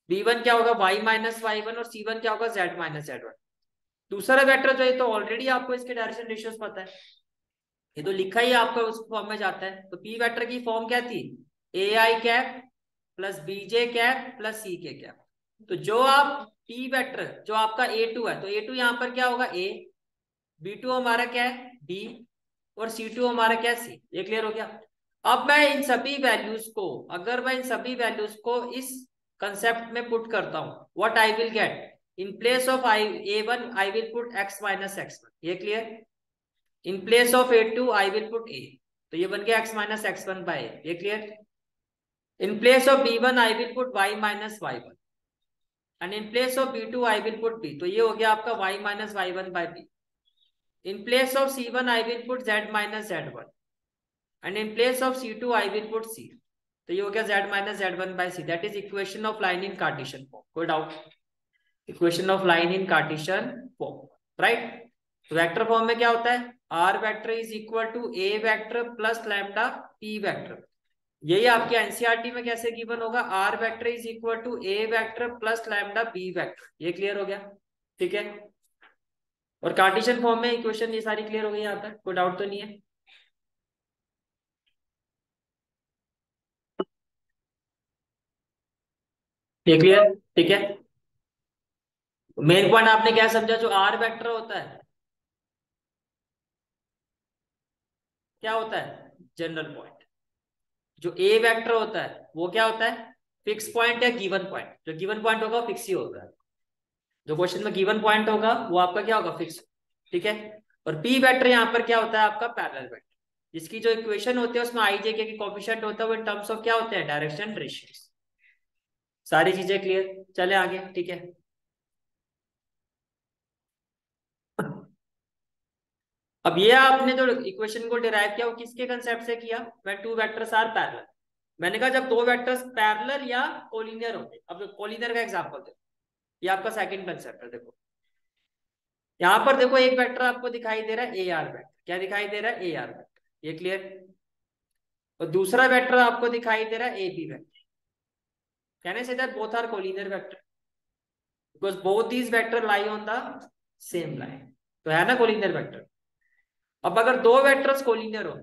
Speaker 1: b1 क्या होगा, y माइनस y1 और c1 क्या होगा, z माइनस z1। दूसरा वेक्टर जो है तो ऑलरेडी आपको इसके डायरेक्शन रेशियोज पता है, ये तो लिखा ही आपका उस फॉर्म में जाता है। तो पी वेक्टर की फॉर्म क्या थी, A I cap plus B J cap plus C K cap. तो जो आप पी वेक्टर जो आपका ए टू है तो ए टू यहाँ पर क्या होगा, ए, बी टू हमारा क्या है, बी, और सी टू हमारा क्या है, सी। ये क्लियर हो गया। अब मैं इन सभी वैल्यूज को, अगर मैं इन सभी वैल्यूज को इस कंसेप्ट में पुट करता हूं, what I will get, in place of I a1 I will put x minus x1। ये clear. In place of a2 I will put a, तो ये बन गया x minus x1 by a। ये clear. In place of b1 I will put y minus y1 and in place of b2 I will put b, तो ये हो गया आपका y minus y1 by b। In place of c1 I will put z minus z1 and in place of c2 I will put c, तो ये हो गया z minus z1 by c। That is equation of line in Cartesian form. कोई doubt, equation of line in Cartesian form, right. तो vector form में क्या होता है, are vector is equal to A vector plus lambda P vector. यही आपके NCERT में कैसे गिवन होगा, are vector is equal to A vector plus lambda B vector. ये क्लियर हो गया, ठीक है। और कार्टेशियन फॉर्म में इक्वेशन ये सारी क्लियर हो गई, यहाँ तक कोई डाउट तो नहीं है। ये क्लियर, ठीक है। मेन पॉइंट आपने क्या समझा, जो आर वेक्टर होता है क्या होता है, जनरल पॉइंट। जो ए वेक्टर होता है वो क्या होता है, फिक्स पॉइंट या गिवन पॉइंट। जो गिवन पॉइंट होगा वो फिक्स ही होगा, जो क्वेश्चन में गिवन पॉइंट होगा वो आपका क्या होगा, फिक्स, ठीक है। और पी वेक्टर यहाँ पर क्या होता है आपका, पैरेलल वेक्टर, जिसकी जो इक्वेशन होती है उसमें आई जे के कोएफिशिएंट होता है वो इन टर्म्स ऑफ क्या होते हैं, डायरेक्शन रेशियोज। सारी चीजें क्लियर, चले आगे, ठीक है। अब ये आपने जो इक्वेशन को डिराइव किया वो किसके कंसेप्ट से किया, when two vectors are parallel. मैंने कहा जब दो वेक्टर्स पैरेलल या कोलिनियर होंगे। अब कोलिनियर का एग्जांपल देखो, ये आपका सेकंड कंसेप्ट है। देखो यहाँ पर देखो एक वेक्टर आपको दिखाई दे रहा है ए आर वेक्टर, क्या दिखाई दे रहा है, ए आर वेक्टर। ये क्लियर। और दूसरा वेक्टर आपको दिखाई दे रहा है A B vector. Can I say that both are collinear vector because both these vector lie on the same line, तो है ना कोलिनियर वेक्टर। अब अगर दो वेक्टर्स कोलिनियर हो,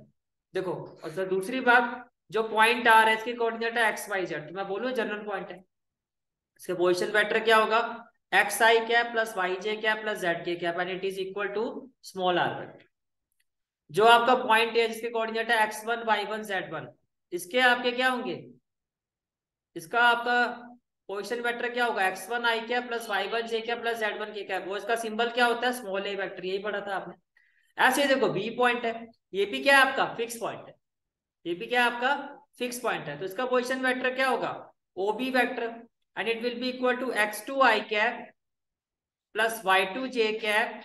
Speaker 1: देखो और दूसरी बात, जो पॉइंट आ रहा है इसके कोऑर्डिनेट है एक्स वाई जेड, तो मैं बोलूँ जनरल पॉइंट है, इसके पोजीशन वेक्टर क्या होगा, X I cap plus Y J cap plus Z K cap and it is equal to small R vector. जो आपका पॉइंट है जिसके कोऑर्डिनेट है X one Y one Z one, इसके आपके क्या होंगे, इसका आपका पोजीशन वेक्टर क्या होगा, x one I cap plus Y one J cap plus Z one K cap, वो इसका सिंबल क्या होता है, स्मॉल ए वेक्टर, यही पढ़ा था आपने। ऐसे देखो बी पॉइंट है, ये भी क्या है आपका फिक्स पॉइंट है, ये भी क्या है आपका फिक्स पॉइंट है, तो इसका पोजीशन वेक्टर क्या होगा, O B vector, and it will be equal to X two I cap plus Y two J cap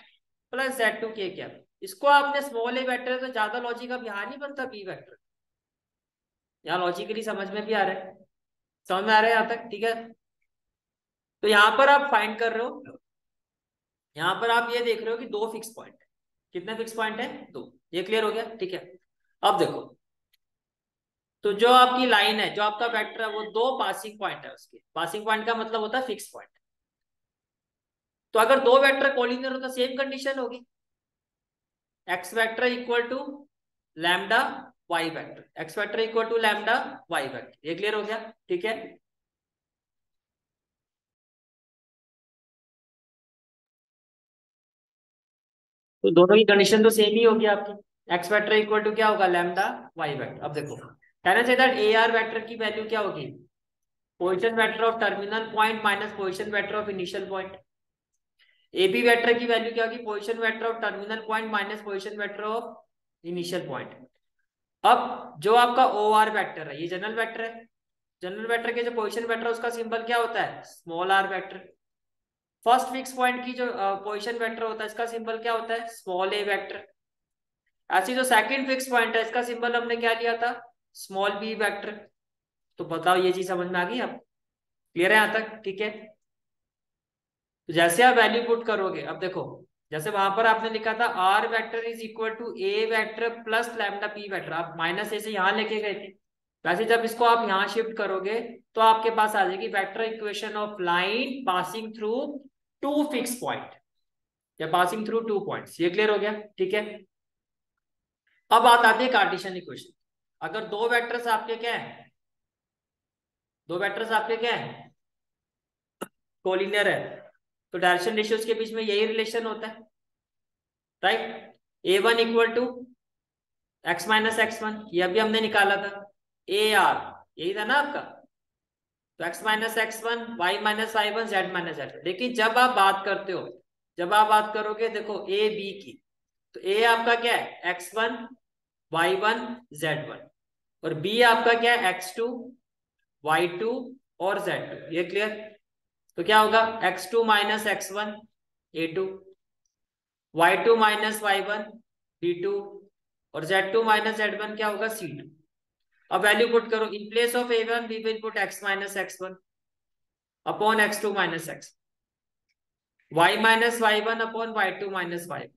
Speaker 1: plus Z two K cap. इसको आपने स्मॉल ए वेक्टर, तो ज्यादा लॉजिक अब यहाँ नहीं बनता बी वेक्टर, यहाँ लॉजिकली समझ में भी आ रहा है, समझ में आ रहा है यहाँ तक, ठीक है। तो यहाँ पर आप फाइंड कर रहे हो, यहाँ पर आप ये देख रहे हो कि दो फिक्स पॉइंट है, कितने फिक्स पॉइंट है, दो, ये क्लियर हो गया, ठीक है। अब देखो, तो जो आपकी लाइन है, जो आपका वेक्टर है, वो दो पासिंग पॉइंट है, उसके पासिंग पॉइंट का मतलब होता है फिक्स पॉइंट। तो अगर दो वेक्टर कोलिनियर हो तो सेम कंडीशन होगी, X vector equal to lambda Y vector, X vector equal to lambda Y vector, ये क्लियर हो गया, ठीक है। तो दोनों की कंडीशन तो सेम ही होगी आपकी, एक्स वेक्टर इक्वल टू क्या होगा, लैम्डा वाई वेक्टर। अब देखो कहना चाहिए दैट ए आर वेक्टर की वैल्यू क्या होगी, position vector of terminal point minus position vector of initial point. A B vector की वैल्यू क्या होगी, position vector of terminal point minus position vector of initial point. अब जो आपका O R vector है, ये जनरल वेक्टर है, general vector के जो पोजीशन वेक्टर है उसका सिंबल क्या होता है, small R vector. First fix point की जो पोजीशन वेक्टर होता है, इसका सिंबल क्या होता है, स्मॉल ए वेक्टर। ऐसी जो सेकंड फिक्स पॉइंट है, इसका सिंबल हमने क्या लिया था, स्मॉल बी वेक्टर। तो बताओ ये चीज समझ में आ गई, अब क्लियर है यहाँ तक, ठीक है। तो जैसे आप वैल्यू पुट करोगे, अब देखो जैसे वहां पर आपने लिखा था R vector is equal to A vector plus lambda P vector, आप माइनस ए से यहाँ लेके गए थे, वैसे जब इसको आप यहाँ शिफ्ट करोगे तो आपके पास आ जाएगी vector equation of line passing through two fix point या पासिंग थ्रू टू पॉइंट्स, ये क्लियर हो गया, ठीक है। अब बात आती है कार्टेशियन इक्वेशन। अगर दो वेक्टर्स आपके क्या है, दो वेक्टर्स आपके क्या है, कोलिनियर है, तो डायरेक्शन रेशियोज के बीच में यही रिलेशन होता है, right. A one equal to X minus X one, ये अभी हमने निकाला था, ए आर यही था ना आपका, तो X minus X one Y minus Y one Z minus Z. लेकिन जब आप बात करते हो, जब आप बात करोगे देखो ए बी की, तो ए आपका क्या है, X one Y one Z one, और बी आपका क्या है, एक्स टू वाई टू और जेड टू, ये क्लियर। तो क्या होगा, X two minus X one A two, Y two minus Y one B two, और Z two minus Z one क्या होगा, सी टू। अब वैल्यू पुट करो, in place of A one we will put X minus X one upon X two minus X, Y minus Y one upon Y two minus Y,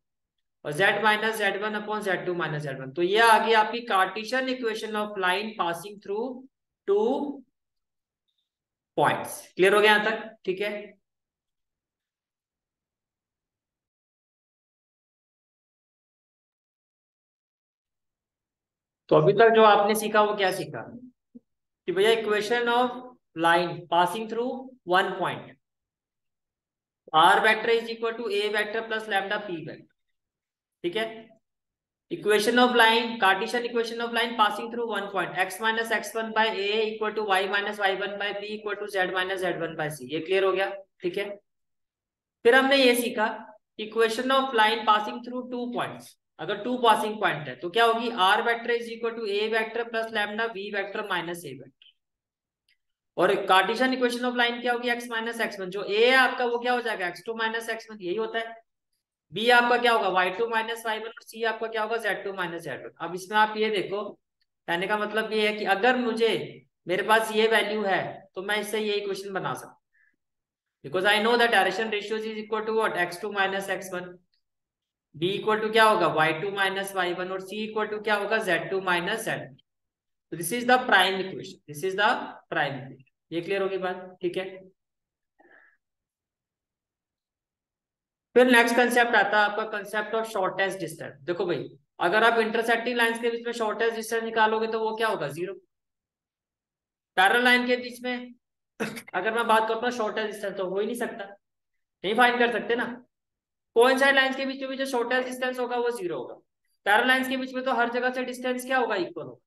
Speaker 1: और z minus Z one upon Z two minus Z one. तो ये आ गई आपकी Cartesian equation of line passing through two points. Clear हो गया यहां तक, ठीक है। तो अभी तक जो आपने सीखा वो क्या सीखा, कि भैया equation of line passing through one point, R vector is equal to A vector plus lambda P vector, ठीक है। Equation of line, Cartesian equation of line passing through one point, X minus X one by A equal to Y minus Y one by B equal to Z minus Z one by C, ये clear हो गया, ठीक है। फिर हमने ये सीखा equation of line passing through two points, अगर टू पासिंग पॉइंट है तो क्या होगी, R vector is equal to A vector plus lambda B vector minus A vector, और कार्टेशियन इक्वेशन ऑफ लाइन क्या होगी, एक्स माइनस एक्स वन, जो ए है आपका वो क्या हो जाएगा, X two minus X one, यही होता है। बी आपका क्या होगा, Y two minus Y one, और सी आपका क्या होगा, Z two minus Z one. अब इसमें आप ये देखो, कहने का मतलब ये है कि अगर मुझे, मेरे पास ये वैल्यू है, तो मैं इससे ये इक्वेशन बना सकता हूँ, because I know the direction ratios is equal to what, X two minus X one, B equal to क्या होगा, Y two minus Y one, और सी इक्वल टू क्या होगा, Z two minus Z. This is the prime equation, this is the prime equation, ये clear होगी बात, ठीक है। फिर नेक्स्ट कंसेप्ट आता है आपका कंसेप्ट ऑफ शॉर्टेस्ट डिस्टेंस। देखो भाई, अगर आप इंटरसेक्टिंग लाइंस के बीच में शॉर्टेस्ट डिस्टेंस निकालोगे तो वो क्या होगा, 0। पैरेलल लाइन के बीच में अगर मैं बात करता हूँ शॉर्टेस्ट डिस्टेंस, तो हो ही नहीं सकता, नहीं फाइंड कर सकते ना। कोइंसाइड लाइंस के बीच में भी जो शॉर्टेस्ट डिस्टेंस होगा वो 0 होगा। पैरेलल लाइंस के बीच में तो हर जगह से डिस्टेंस क्या होगा, इक्वल होगा।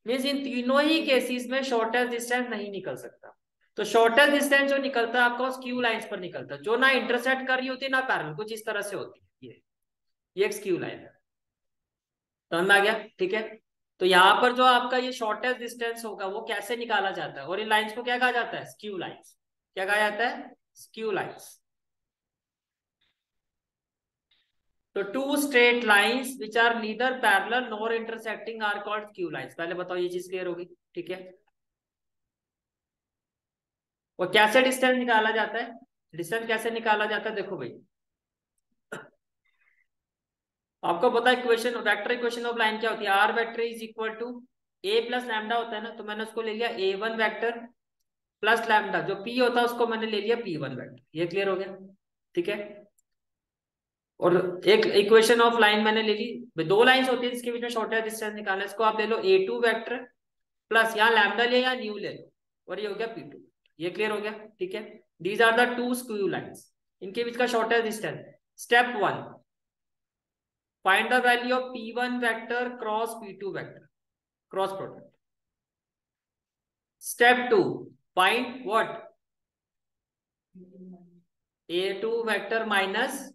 Speaker 1: मीन्स इन तीनों ही केसेस में शॉर्टेस्ट डिस्टेंस नहीं निकल सकता। तो शॉर्टेस्ट डिस्टेंस जो निकलता है आपका स्क्यू लाइंस पर निकलता है, जो ना इंटरसेक्ट कर रही होती है ना पैरेलल, कुछ इस तरह से होती है। ये एक स्क्यू लाइन है, समझ में आ गया, ठीक है। तो यहाँ पर जो आपका ये शॉर्टेस्ट डिस्टेंस होगा वो कैसे निकाला जाता है, और इन लाइंस को क्या कहा जाता है, स्क्यू लाइंस। क्या कहा जाता है, स्क्यू लाइंस। तो two straight lines which are neither parallel nor intersecting are called skew lines. पहले बताओ ये चीज क्लियर होगी, ठीक है। और कैसे डिस्टेंस निकाला जाता है, डिस्टेंस कैसे निकाला जाता है, देखो भाई, आपको पता है equation, vector equation of line क्या होती है, are vector is equal to a plus lambda होता है ना। तो मैंने उसको ले लिया A1 वेक्टर प्लस लैम्डा, जो P होता है उसको मैंने ले लिया P1 वेक्टर। ये क्लियर हो गया, ठीक है। और एक इक्वेशन ऑफ लाइन मैंने ले ली, दो लाइंस होती है जिसके बीच में शॉर्टेस्ट डिस्टेंस निकालना है, इसको आप ले लो A2 वेक्टर प्लस यहाँ लैम्डा ले या न्यू ले लो, और ये हो गया P2। ये क्लियर हो गया, ठीक है। These are the two skew lines, इनके बीच का shortest distance. Step 1, find the value of P1 vector cross P2 vector, cross product. Step 2, find what, A2 vector minus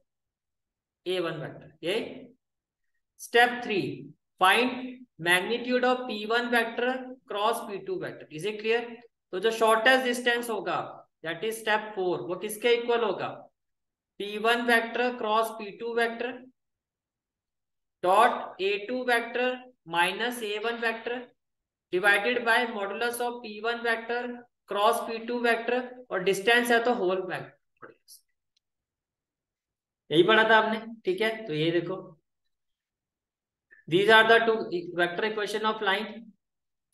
Speaker 1: A1 vector, ये। Step 3, find magnitude of P1 vector cross P2 vector. Is it clear. तो जो shortest distance होगा that is step 4, वो किसके इक्वल होगा, P1 vector cross P2 vector dot A2 vector minus A1 vector divided by modulus of P1 vector cross P2 vector, और distance है तो होल वेक्टर। यही पढ़ा था आपने, ठीक है। तो ये देखो, these are the two vector equation of line,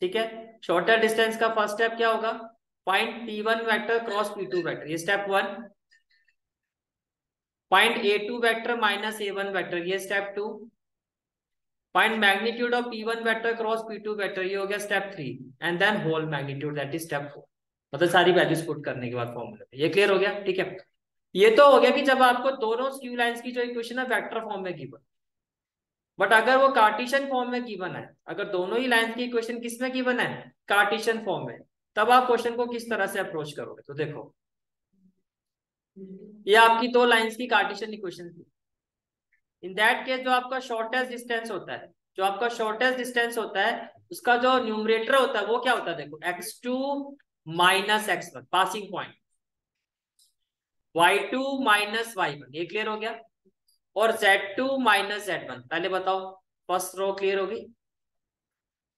Speaker 1: ठीक है। शॉर्टर डिस्टेंस का फर्स्ट स्टेप क्या होगा, find P1 vector cross P2 vector, ये step 1। Find A2 vector minus A1 vector, ये step 2। Find magnitude of P1 vector cross P2 vector, ये हो गया step 3। And then whole magnitude that is step 4। मतलब सारी values put करने के बाद फॉर्मूला में। ये क्लियर हो गया, ठीक है। ये तो हो गया कि जब आपको दोनों स्क्यू लाइंस की जो इक्वेशन है वेक्टर फॉर्म में गिवन, बट अगर वो कार्टेशियन फॉर्म में गिवन है, अगर दोनों ही लाइंस की इक्वेशन किस में गिवन है, कार्टेशियन फॉर्म में, तब आप क्वेश्चन को किस तरह से अप्रोच करोगे। तो देखो, ये आपकी दो लाइंस की कार्टेशियन इक्वेशन थी। इन दैट केस जो आपका शॉर्टेस्ट डिस्टेंस होता है, जो आपका शॉर्टेस्ट डिस्टेंस होता है, उसका जो न्यूमरेटर होता है वो क्या होता है, देखो x2 minus x1 passing point, y2 minus y1, ये क्लियर हो गया। और z2 माइनस z1, पहले बताओ, फर्स्ट रो क्लियर होगी।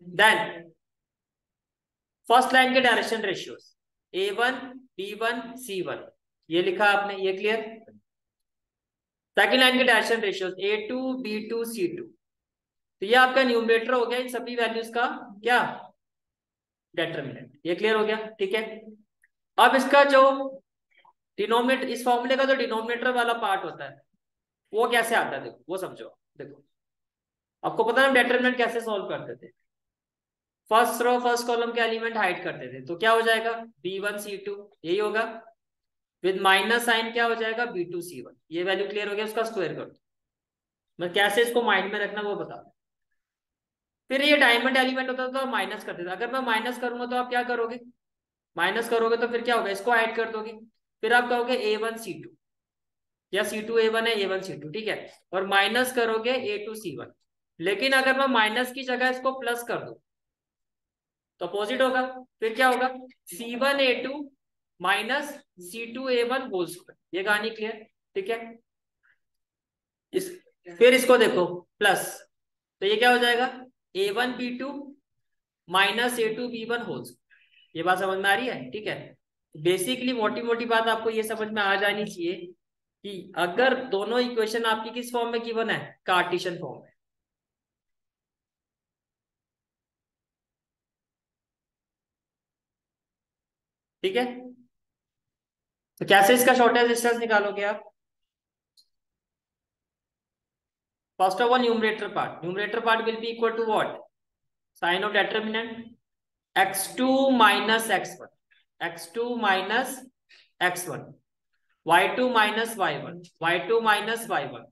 Speaker 1: देन फर्स्ट लाइन के direction ratios A1 B1 C1, ये लिखा आपने, ये क्लियर। सेकंड लाइन के direction ratios A2 B2 C2, तो ये आपका न्यूमरेटर हो गया इन सभी वैल्यूज का क्या, डेटर्मिनेंट। ये क्लियर हो गया, ठीक है। अब इसका जो डिनोमिनेटर, इस फॉर्मूले का जो डिनोमिनेटर वाला पार्ट होता है वो कैसे आता है, देखो वो समझो। देखो, आपको पता है हम डेटर्मिनेंट कैसे सॉल्व करते थे, फर्स्ट रो फर्स्ट कॉलम के एलिमेंट हाइड करते थे, तो क्या हो जाएगा B1 C2, यही होगा। विद माइनस साइन क्या हो जाएगा B2 C1, ये वैल्यू क्लियर हो गया, उसका स्क्वायर कर दो। मैं कैसे इसको माइंड में रखना वो बता। फिर ये डायमंड एलिमेंट होता था तो माइनस करते थे, अगर मैं माइनस करूंगा तो आप क्या करोगे, माइनस करोगे तो फिर क्या होगा, इसको ऐड कर दोगे, फिर आप कहोगे A1 C2 या C2 A1 है A1 C2, ठीक है। और माइनस करोगे A2 C1, लेकिन अगर मैं माइनस की जगह इसको प्लस कर दूं तो अपोजिट होगा। फिर क्या होगा C1 A2 minus C2 A1 whole square, ये कहानी क्लियर, ठीक है। इस फिर इसको देखो प्लस, तो ये क्या हो जाएगा A1 B2 minus A2 B1 whole square. ये बात समझ में आ रही है, ठीक है। बेसिकली मोटी मोटी बात आपको ये समझ में आ जानी चाहिए कि अगर दोनों इक्वेशन आपकी किस फॉर्म में गिवन है, कार्टेशियन फॉर्म में, ठीक है, तो कैसे इसका शॉर्टेस्ट डिस्टेंस निकालोगे आप? First of all numerator part will be equal to what? Sign of determinant x2 minus x1, x2 minus x1, y2 minus y1, y2 minus y1,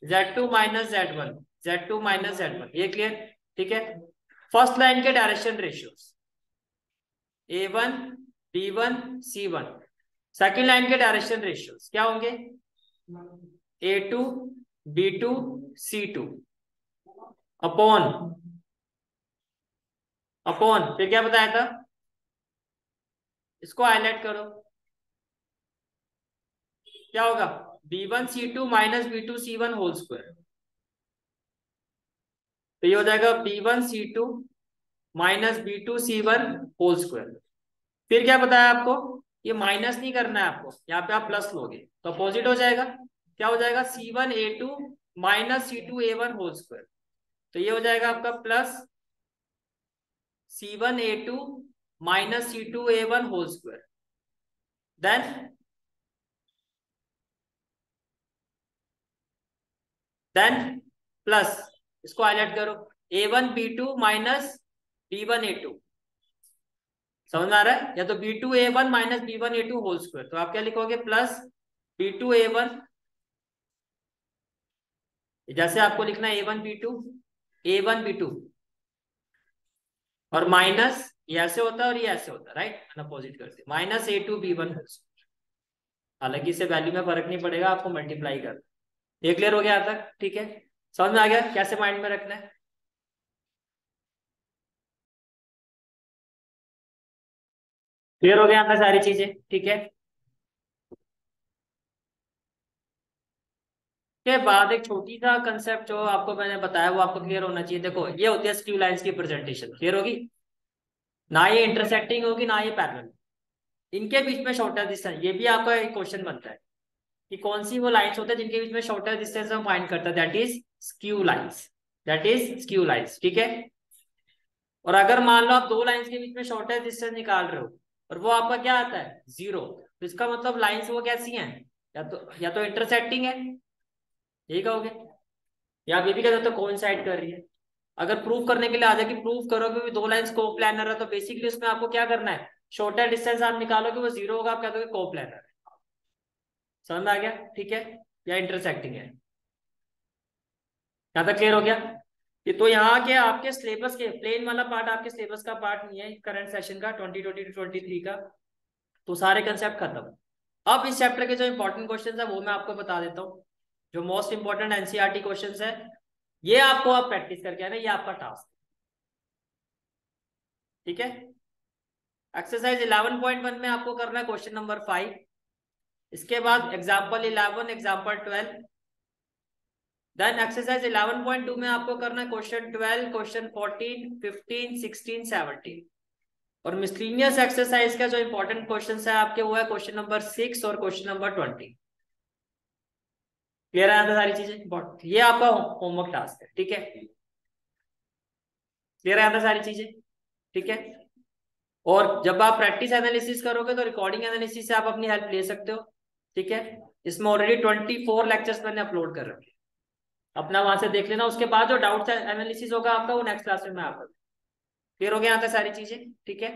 Speaker 1: z2 minus z1, z2 minus z1। ये clear? ठीक है, first line के direction ratios a1 b1 c1, second line के direction ratios क्या होंगे? a2 b2 c2 upon upon फिर क्या बताया था? इसको हाईलाइट करो, क्या होगा? b1 c2 minus b2 c1 whole square. तो ये हो जाएगा b1 c2 minus b2 c1 whole square. फिर क्या बताया आपको? ये माइनस नहीं करना है आपको, यहाँ पे आप प्लस लोगे तो अपोजिट हो जाएगा। क्या हो जाएगा? c1a2 minus c2a1 whole square. तो ये हो जाएगा आपका plus c1a2 minus c2a1 whole square. Then plus, इसको हाईलाइट करो, a1 b2 minus b1 a2। समझ में आ रहा है? या तो b2 a1 minus b1 a2 whole square, तो आप क्या लिखोगे? प्लस b2 a1, जैसे आपको लिखना है a1 b2, a1 b2, और माइनस ये ऐसे होता है और ये ऐसे होता है, राइट? अपोजिट करते minus a2 b1 whole square. हालांकि इससे वैल्यू में फर्क नहीं पड़ेगा, आपको मल्टीप्लाई कर। ये क्लियर हो गया यहाँ तक? ठीक है, समझ में आ गया कैसे माइंड में रखना है? क्लियर हो गया यहाँ तक सारी चीजें? ठीक है, के बाद एक छोटी सा कंसेप्ट जो आपको मैंने बताया वो आपको क्लियर होना चाहिए। देखो, ये होती है स्क्यू लाइंस की प्रेजेंटेशन। क्लियर होगी? ना ये इंटरसेक्टिंग होगी ना ये पैरेलल, इनके बीच में शॉर्टेस्ट डिस्टेंस। ये भी आपका एक क्वेश्चन बनता है कि कौन सी वो लाइंस होते हैं जिनके बीच में शॉर्टेस्ट डिस्टेंस हम फाइंड करते हैं, that is skew lines, that is skew lines. ठीक है, और अगर मान लो आप दो लाइंस के बीच में शॉर्टेस्ट डिस्टेंस निकाल रहे हो और वो आपका क्या आता है? 0, तो इसका मतलब लाइंस वो कैसी हैं? या तो इंटरसेक्टिंग है, यही कहोगे, या आप ये भी कह सकते हो कोइंसाइड कर रही है। अगर प्रूव करने के लिए आ जाए कि प्रूव करोगे भी दो लाइंस कोप्लानर है, तो बेसिकली उसमें आपको क्या करना है? शॉर्टर डिस्टेंस आप निकालोगे, वो 0 होगा, आप कह दोगे कोप्लानर है। समझ में आ गया? ठीक है, या इंटरसेक्टिंग है। यहाँ तक क्लियर हो गया? ये तो यहाँ के आपके सिलेबस के प्लेन वाला पार्ट आपके सिलेबस का पार्ट नहीं है करंट सेशन का 2020 to 2023 का, तो सारे कंसेप्ट खत्म। अब इस चैप्टर के जो इंपॉर्टेंट क्वेश्चन है वो मैं आपको बता देता हूँ, जो मोस्ट इंपॉर्टेंट एनसीईआरटी क्वेश्चन है, ये आपको आप प्रैक्टिस करके आना, ये आपका टास्क। ठीक है, एक्सरसाइज 11.1 में आपको करना है क्वेश्चन नंबर 5, इसके बाद एग्जाम्पल 11, एग्जाम्पल 12, देन एक्सरसाइज 11.2 में आपको करना है क्वेश्चन 12, क्वेश्चन 14, 15, 16, 17, और मिसलिनियस एक्सरसाइज का जो इंपॉर्टेंट क्वेश्चन है आपके वो है क्वेश्चन नंबर 6 और क्वेश्चन नंबर 20। क्लियर है सारी चीजें इंपॉर्टेंट? ये आपका होमवर्क टास्क है। ठीक है, क्लियर है सारी चीजें? ठीक है, और जब आप प्रैक्टिस एनालिसिस करोगे तो रिकॉर्डिंग एनालिसिस से आप अपनी हेल्प ले सकते हो। ठीक है, इसमें ऑलरेडी 24 लेक्चर्स मैंने अपलोड कर रखे, अपना वहां से देख लेना। उसके बाद जो डाउट एनालिसिस होगा आपका वो नेक्स्ट क्लास में मैं आपका। क्लियर हो गया यहाँ तक सारी चीजें? ठीक है,